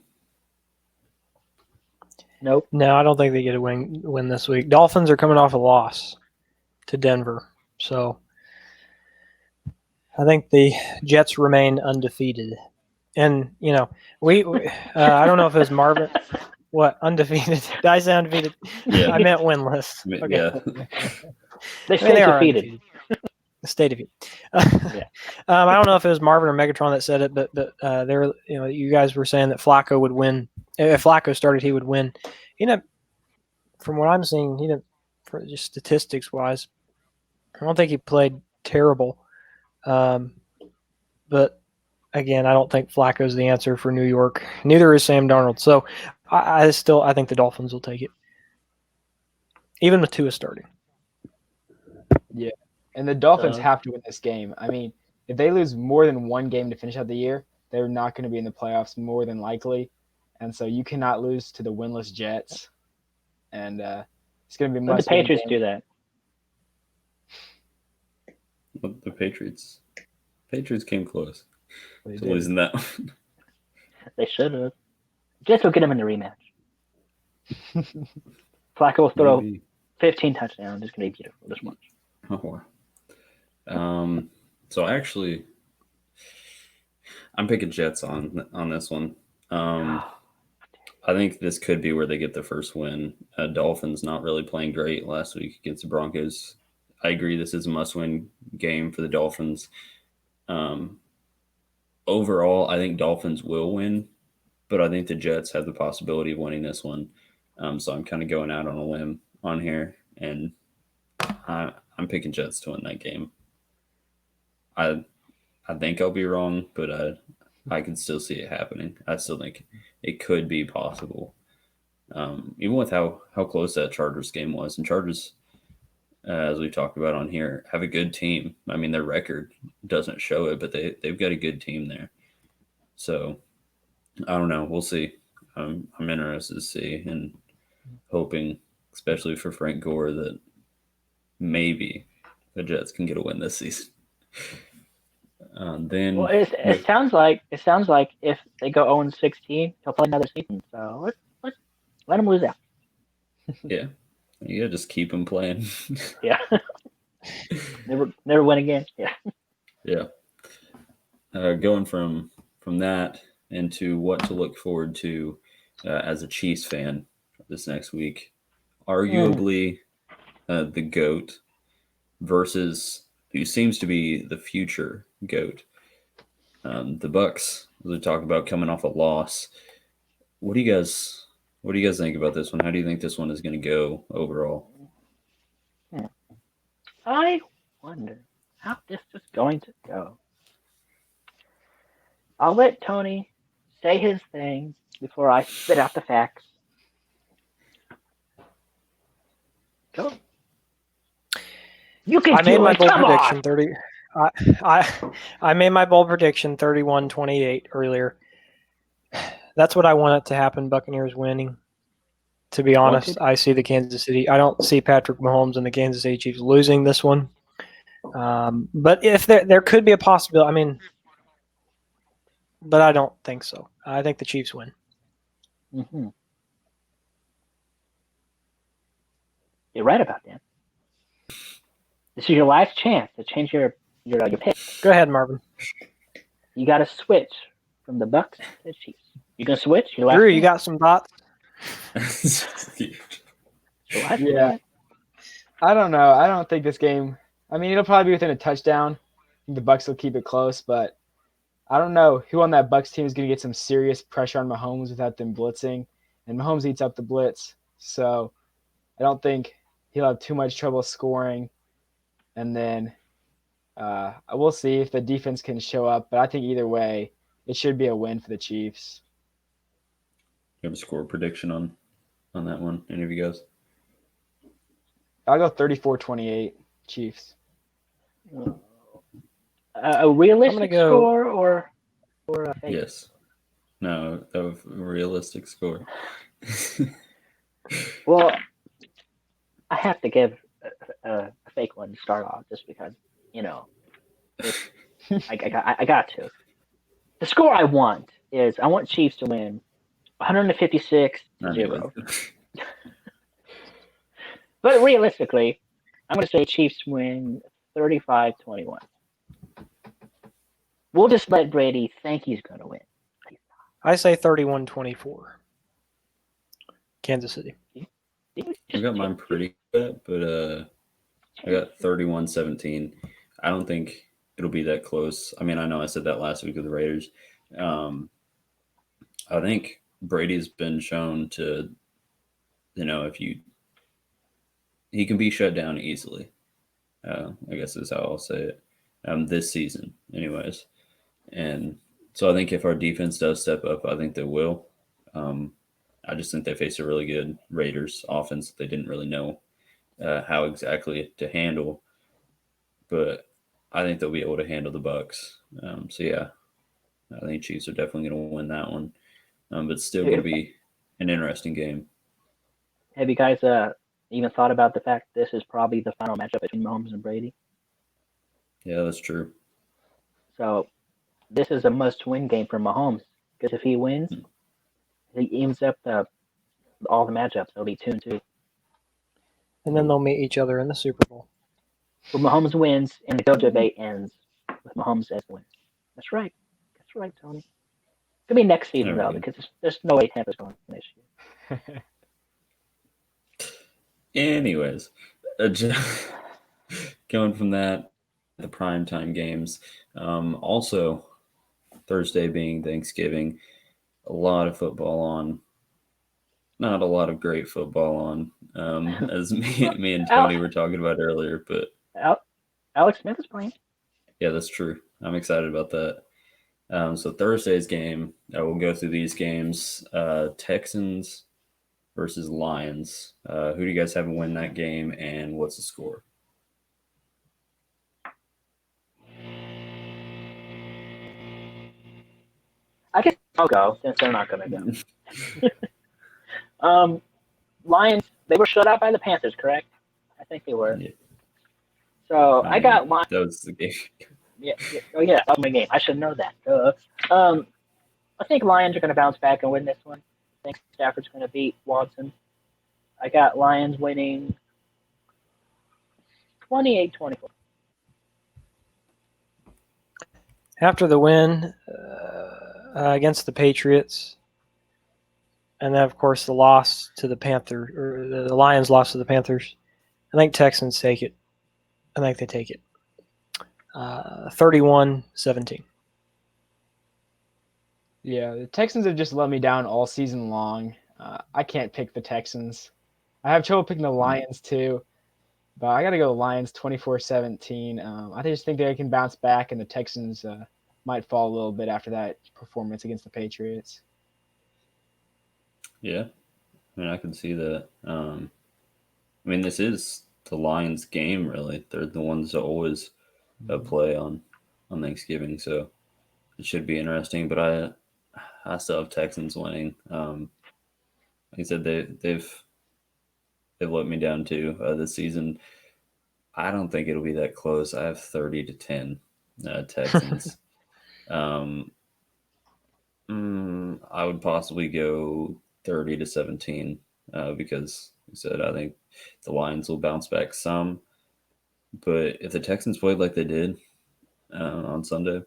S2: Nope.
S3: No, I don't think they get a win this week. Dolphins are coming off a loss to Denver, so I think the Jets remain undefeated. And you know, I don't know if it was Marvin. What, undefeated? Did I say undefeated?
S1: Yeah.
S3: I meant winless. Okay.
S1: Yeah.
S2: They
S3: I mean,
S2: stay
S3: they are
S2: defeated.
S3: undefeated. Stay defeated.
S2: Yeah.
S3: I don't know if it was Marvin or Megatron that said it, but they were, you know, you guys were saying that Flacco would win. If Flacco started, he would win. You know, from what I'm seeing, for just statistics wise, I don't think he played terrible. But again, I don't think Flacco's the answer for New York. Neither is Sam Darnold. So I think the Dolphins will take it, even with Tua starting.
S4: Yeah, and the Dolphins have to win this game. I mean, if they lose more than one game to finish out the year, they're not going to be in the playoffs more than likely. And so you cannot lose to the winless Jets. And it's going to be
S2: But the
S4: must-win
S2: Patriots
S4: game.
S2: do that.
S1: The Patriots came close
S4: They
S1: to
S4: did.
S1: losing that one.
S2: They should have. Jets will get them in the rematch. Flacco will throw
S1: Maybe.
S2: 15 touchdowns. It's going to be beautiful this much.
S1: Oh, wow. So actually, I'm picking Jets on this one. I think this could be where they get the first win. Dolphins not really playing great last week against the Broncos. I agree this is a must-win game for the Dolphins. Overall, I think Dolphins will win, but I think the Jets have the possibility of winning this one. So I'm kind of going out on a limb on here, and I'm picking Jets to win that game. I think I'll be wrong, but I can still see it happening. I still think it could be possible, even with how close that Chargers game was. And Chargers, as we talked about on here, have a good team. I mean, their record doesn't show it, but they've got a good team there. So I don't know. We'll see. I'm interested to see and hoping, especially for Frank Gore, that maybe the Jets can get a win this season. Then
S2: Well, it sounds like if they go 0-16, he'll play another season. So let's let him lose out.
S1: Yeah, you gotta just keep him playing.
S2: Yeah. never win again. Yeah.
S1: Yeah. Going from that into what to look forward to as a Chiefs fan this next week, arguably the GOAT versus who seems to be the future GOAT. The Bucks, as we talk about coming off a loss. What do you guys think about this one? How do you think this one is going to go overall?
S2: I wonder how this is going to go. I'll let Tony say his thing before I spit out the facts. Go. You can
S3: I made
S2: do
S3: my
S2: it.
S3: bold
S2: Come
S3: prediction
S2: on.
S3: 30. I made my bold prediction 31-28 earlier. That's what I want it to happen. Buccaneers winning. To be honest, I see the Kansas City. I don't see Patrick Mahomes and the Kansas City Chiefs losing this one. But if there could be a possibility, I mean, but I don't think so. I think the Chiefs win.
S2: Mm-hmm. You're right about that. This is your last chance to change your pick.
S3: Go ahead, Marvin.
S2: You got to switch from the Bucks to the Chiefs. You gonna switch? Your last
S3: Drew,
S2: chance?
S3: you got some thoughts?
S4: Yeah. I don't know. I don't think this game. I mean, it'll probably be within a touchdown. The Bucks will keep it close, but I don't know who on that Bucks team is going to get some serious pressure on Mahomes without them blitzing, and Mahomes eats up the blitz. So I don't think he'll have too much trouble scoring. And then we'll see if the defense can show up. But I think either way, it should be a win for the Chiefs.
S1: You have a score prediction on that one? Any of you guys?
S4: I'll go 34-28 Chiefs.
S2: A realistic score or a fake?
S1: Yes. No, a realistic score.
S2: Well, I have to give a fake one to start off just because, I got to. The score I want Chiefs to win 156-0. But realistically, I'm going to say Chiefs win 35-21. We'll just let Brady think he's going to win.
S3: I say 31-24. Kansas City.
S1: I got mine pretty good, but I got 31-17. I don't think it'll be that close. I mean, I know I said that last week with the Raiders. I think Brady's been shown to, if he can be shut down easily. I guess is how I'll say it. This season, anyways. And So I think if our defense does step up, I think they will. I just think they face a really good Raiders offense that they didn't really know how exactly to handle. But I think they'll be able to handle the Bucks. So yeah, I think Chiefs are definitely going to win that one. But still going to be an interesting game.
S2: Have you guys even thought about the fact this is probably the final matchup between Mahomes and Brady?
S1: Yeah, that's true.
S2: So this is a must-win game for Mahomes because if he wins, he evens up all the matchups. It'll be 2-2.
S3: And then they'll meet each other in the Super Bowl.
S2: So Mahomes wins, and the GOAT debate ends with Mahomes as the winner. That's right. That's right, Tony. Could be next season though, because there's no way Tampa's going this year.
S1: Anyways, going from that, the primetime games. Also, Thursday being Thanksgiving, a lot of football on. Not a lot of great football on, as me and Tony were talking about earlier. But
S2: Alex Smith is playing.
S1: Yeah, that's true. I'm excited about that. So Thursday's game, we'll go through these games. Texans versus Lions. Who do you guys have win that game, and what's the score?
S2: I guess I'll go since they're not going to go. Lions, they were shut out by the Panthers, correct? I think they were.
S1: Yeah.
S2: So I got Lions.
S1: That was the game.
S2: Yeah. Oh yeah, that was my game. I should know that. I think Lions are going to bounce back and win this one. I think Stafford's going to beat Watson. I got Lions winning 28-24.
S3: After the win against the Patriots, and then of course the loss to the Panthers, or the Lions lost to the Panthers, I think Texans take it. I think they take it. 31-17.
S4: Yeah, the Texans have just let me down all season long. I can't pick the Texans. I have trouble picking the Lions too, but I got to go Lions 24-17. I just think they can bounce back, and the Texans might fall a little bit after that performance against the Patriots.
S1: Yeah, I mean, I can see that. I mean, this is the Lions' game, really. They're the ones that always play on Thanksgiving, so it should be interesting. But I still have Texans winning. Like I said, they've let me down too this season. I don't think it'll be that close. I have 30-10 Texans. I would possibly go 30-17 because, like I said, I think the Lions will bounce back some. But if the Texans played like they did on Sunday,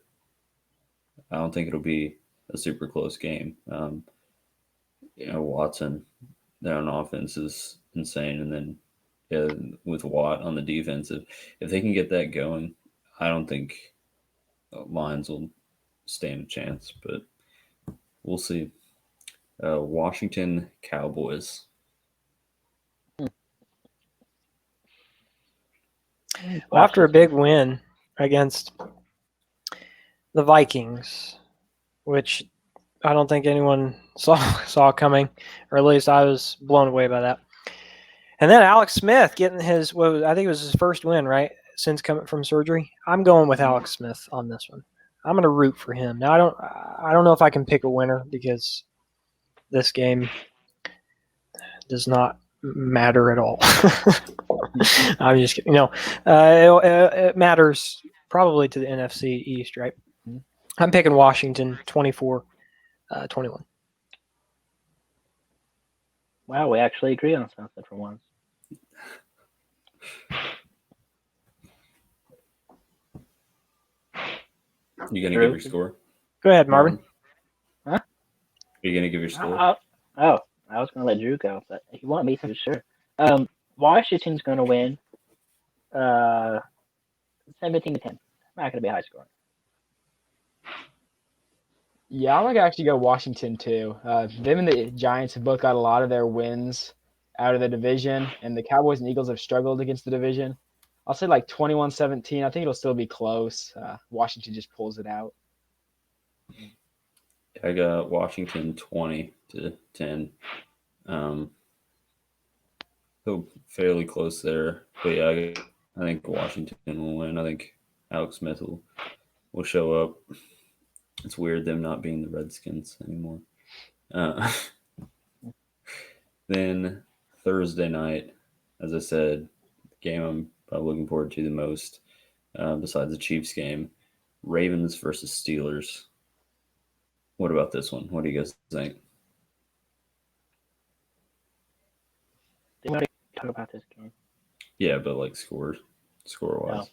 S1: I don't think it'll be a super close game. Watson, their own offense is insane, and then with Watt on the defense, if they can get that going, I don't think Lions will stand a chance. But we'll see. Washington Cowboys.
S3: Well, after a big win against the Vikings, which I don't think anyone saw coming, or at least I was blown away by that. And then Alex Smith getting his, I think it was his first win, right, since coming from surgery. I'm going with Alex Smith on this one. I'm going to root for him. Now I don't know if I can pick a winner because this game does not matter at all. I'm just kidding. No, it matters probably to the NFC East, right? I'm picking Washington 24-21.
S2: Wow, we actually agree on something for once.
S1: You gonna give your score?
S3: Go ahead, Marvin.
S2: Huh?
S1: Are you gonna give your score?
S2: I was gonna let Drew go, but if you want me to, sure. Washington's gonna win 17-10. Not gonna be high scoring.
S4: Yeah, I'm gonna actually go Washington too. Them and the Giants have both got a lot of their wins out of the division, and the Cowboys and Eagles have struggled against the division. I'll say like 21-17. I think it'll still be close. Washington just pulls it out.
S1: I got Washington 20-10. So fairly close there, but yeah, I think Washington will win. I think Alex Smith will show up. It's weird them not being the Redskins anymore. Uh, then Thursday night, as I said, the game I'm probably looking forward to the most, besides the Chiefs game, Ravens versus Steelers. What about this one? What do you guys think?
S2: Did we already talk about this game?
S1: Yeah, but like score wise.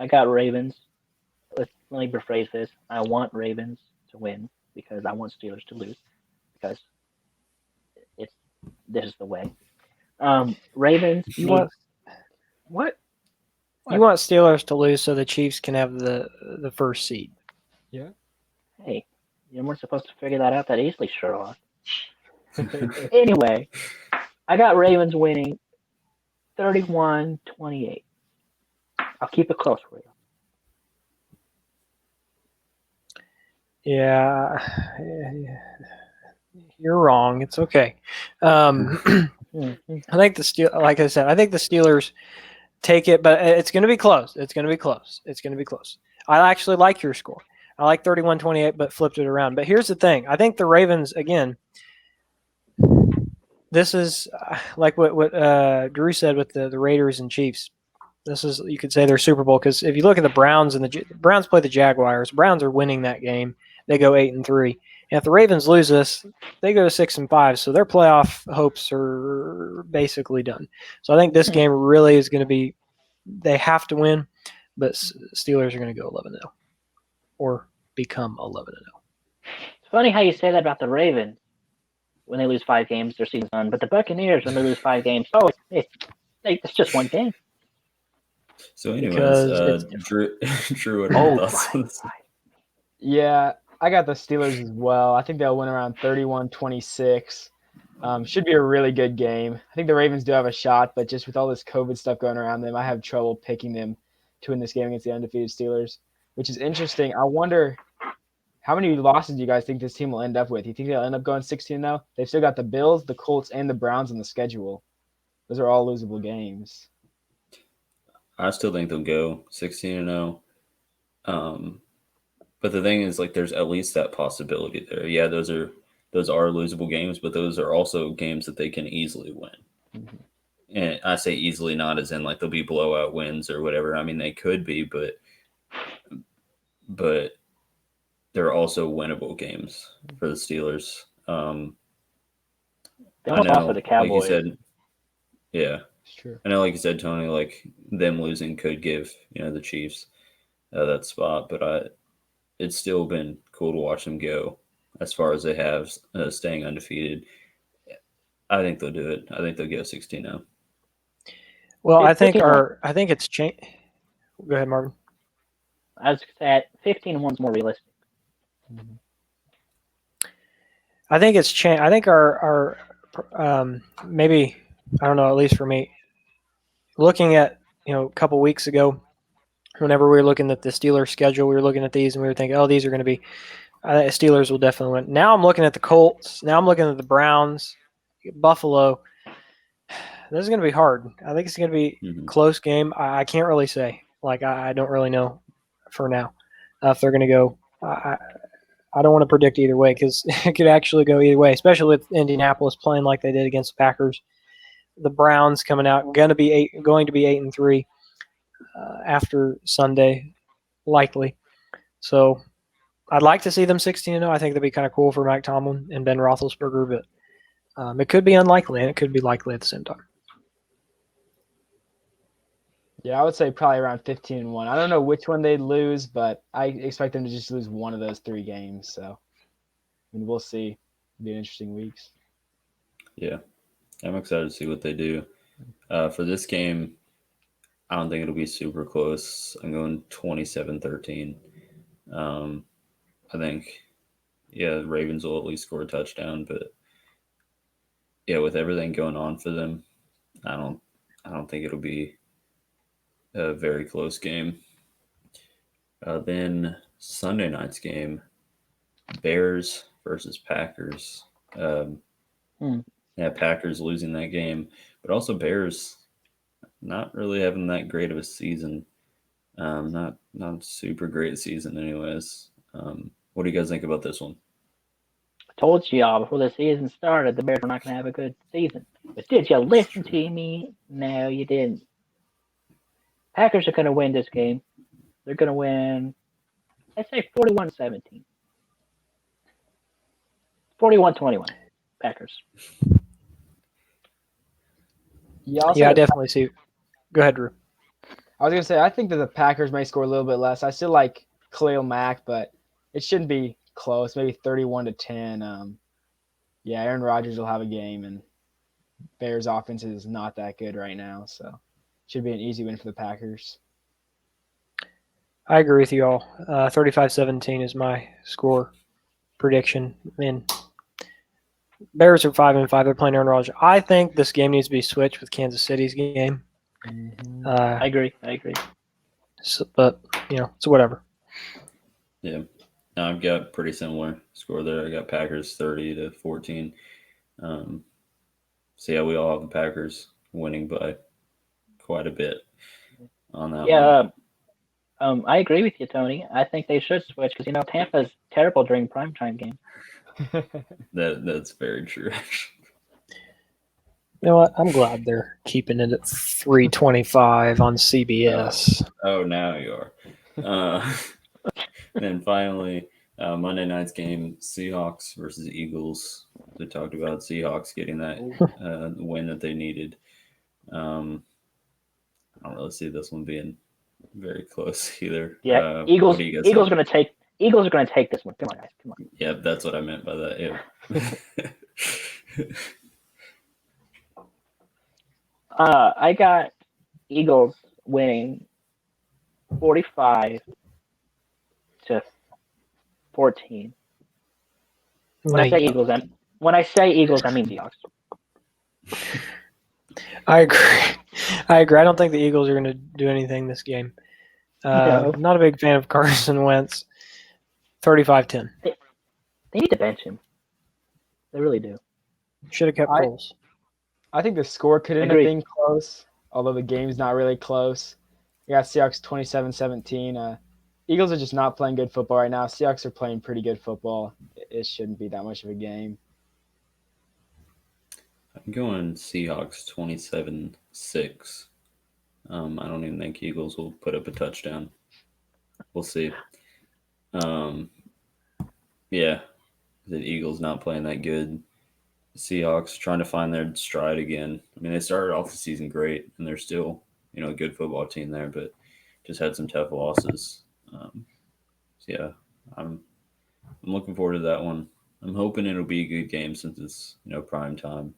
S2: I got Ravens. Let me rephrase this. I want Ravens to win because I want Steelers to lose because it's this is the way. Ravens.
S3: You want
S2: what?
S3: you want Steelers to lose so the Chiefs can have the first seed.
S4: Yeah.
S2: Hey, you weren't supposed to figure that out that easily, Sherlock. Anyway, I got Ravens winning 31-28. I'll keep it close for you.
S3: Yeah, you're wrong. It's okay. I think like I said, I think the Steelers take it, but it's going to be close. It's going to be close. It's going to be close. I actually like your score. I like 31-28, but flipped it around. But here's the thing. I think the Ravens, again, this is like what Drew said with the Raiders and Chiefs. This is, you could say, their Super Bowl, because if you look at the Browns and the Browns play the Jaguars, Browns are winning that game. They go 8-3. And if the Ravens lose this, they go 6-5. So their playoff hopes are basically done. So I think this game really is going to be, they have to win, but Steelers are going to go 11-0 or become 11-0.
S2: It's funny how you say that about the Ravens. When they lose 5 games, their season's done. But the Buccaneers, when they lose 5 games, it's just one game.
S1: So, anyways, Drew, what are your thoughts on this?
S4: Yeah, I got the Steelers as well. I think they'll win around 31-26. Should be a really good game. I think the Ravens do have a shot, but just with all this COVID stuff going around them, I have trouble picking them to win this game against the undefeated Steelers, which is interesting. I wonder how many losses do you guys think this team will end up with? You think they'll end up going 16-0? They've still got the Bills, the Colts, and the Browns on the schedule. Those are all losable games.
S1: I still think they'll go 16-0. But the thing is, like, there's at least that possibility there. Yeah, those are losable games, but those are also games that they can easily win. Mm-hmm. And I say easily, not as in like they'll be blowout wins or whatever. I mean, they could be, but they're also winnable games for the Steelers.
S2: They almost lost to the Cowboys.
S1: Like you said, yeah,
S4: it's true.
S1: I know, like you said, Tony, like them losing could give the Chiefs that spot, but it's still been cool to watch them go as far as they have, staying undefeated. I think they'll do it. I think they'll go 16-0.
S3: Well, I think it's changed. Go ahead, Marvin.
S2: I was at 15-1 is more realistic.
S3: Mm-hmm. I think it's changed. I think our maybe, I don't know, at least for me, looking at a couple weeks ago, whenever we were looking at the Steelers schedule, we were looking at these and we were thinking, oh, these are going to be Steelers will definitely win. Now I'm looking at the Colts. Now I'm looking at the Browns, Buffalo. This is going to be hard. I think it's going to be a close game. I can't really say. Like, I don't really know for now if they're going to go. I don't want to predict either way because it could actually go either way, especially with Indianapolis playing like they did against the Packers. The Browns coming out going to be 8-3 after Sunday, likely. So I'd like to see them 16-0. I think that'd be kind of cool for Mike Tomlin and Ben Roethlisberger, but it could be unlikely and it could be likely at the same time.
S4: Yeah, I would say probably around 15-1. I don't know which one they'd lose, but I expect them to just lose one of those 3 games. So, I mean, we'll see. It'll be an interesting weeks.
S1: Yeah, I'm excited to see what they do. For this game, I don't think it'll be super close. I'm going 27-13. I think, the Ravens will at least score a touchdown, but yeah, with everything going on for them, I don't think it'll be a very close game. Then Sunday night's game, Bears versus Packers. Yeah, Packers losing that game, but also Bears not really having that great of a season. Not super great season, anyways. What do you guys think about this one?
S2: I told y'all before the season started the Bears were not going to have a good season. But did you listen to me? No, you didn't. Packers are going to win this game. They're going to win, I'd say 41-17. 41-21. Packers.
S3: Yeah, I definitely see. Go ahead, Drew.
S4: I was going to say, I think that the Packers may score a little bit less. I still like Khalil Mack, but it shouldn't be close. Maybe 31-10. Yeah, Aaron Rodgers will have a game, and Bears' offense is not that good right now, so should be an easy win for the Packers.
S3: I agree with you all. 35-17 is my score prediction. And Bears are 5-5. They're playing Aaron Rodgers. I think this game needs to be switched with Kansas City's game.
S2: I agree.
S3: So, but so whatever.
S1: Yeah, I've got pretty similar score there. I got Packers 30-14. So yeah, we all have the Packers winning by quite a bit on that one.
S2: I agree with you, Tony. I think they should switch because Tampa's terrible during primetime games.
S1: That's very true.
S3: You know what? I'm glad they're keeping it at 3:25 on CBS.
S1: Oh, now you are. Then finally, Monday night's game: Seahawks versus Eagles. We talked about Seahawks getting that win that they needed. I don't really see this one being very close either.
S2: Yeah, Eagles. Eagles are going to take. Eagles are going to take this one. Come on, guys. Come on.
S1: Yeah, that's what I meant by that. Yeah.
S2: I got Eagles winning 45-14. When I say Eagles, I mean Seahawks.
S3: I agree. I don't think the Eagles are going to do anything this game.
S2: No.
S3: I'm not a big fan of Carson Wentz. 35-10.
S2: They need to bench him. They really do.
S3: Should have kept Foles.
S4: I think the score could end up being close, although the game's not really close. We got Seahawks 27-17. Eagles are just not playing good football right now. Seahawks are playing pretty good football. It shouldn't be that much of a game.
S1: I'm going Seahawks 27-6. I don't even think Eagles will put up a touchdown. We'll see. Yeah, the Eagles not playing that good. Seahawks trying to find their stride again. I mean, they started off the season great, and they're still, a good football team there, but just had some tough losses. So yeah, I'm looking forward to that one. I'm hoping it'll be a good game since it's prime time.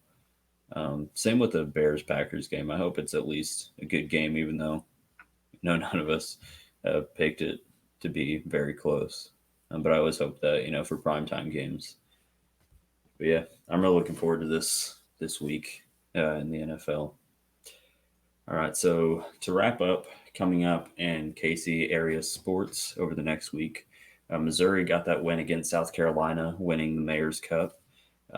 S1: Same with the Bears-Packers game. I hope it's at least a good game, even though none of us picked it to be very close. But I always hope that for primetime games. But yeah, I'm really looking forward to this week in the NFL. All right, so to wrap up, coming up in KC area sports over the next week, Missouri got that win against South Carolina, winning the Mayor's Cup.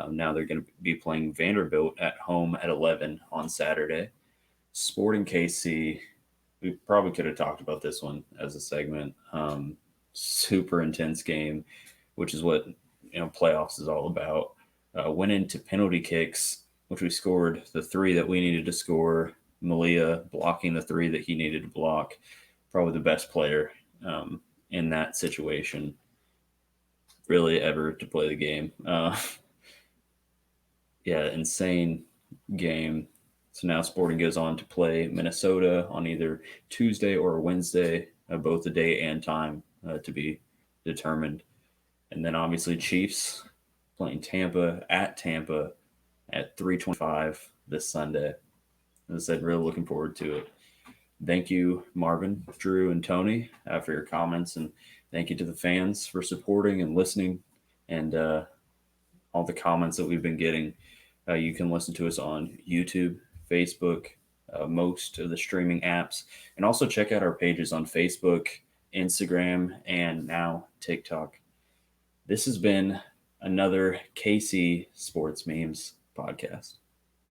S1: Now they're going to be playing Vanderbilt at home at 11 on Saturday. Sporting KC, we probably could have talked about this one as a segment. Super intense game, which is what playoffs is all about. Went into penalty kicks, which we scored the 3 that we needed to score. Malia blocking the 3 that he needed to block. Probably the best player in that situation, really, ever to play the game. Yeah, insane game. So now Sporting goes on to play Minnesota on either Tuesday or Wednesday, both the day and time to be determined. And then obviously Chiefs playing Tampa at 3:25 this Sunday. As I said, really looking forward to it. Thank you, Marvin, Drew, and Tony for your comments. And thank you to the fans for supporting and listening and all the comments that we've been getting. You can listen to us on YouTube, Facebook, most of the streaming apps, and also check out our pages on Facebook, Instagram, and now TikTok. This has been another KC Sports Memes podcast.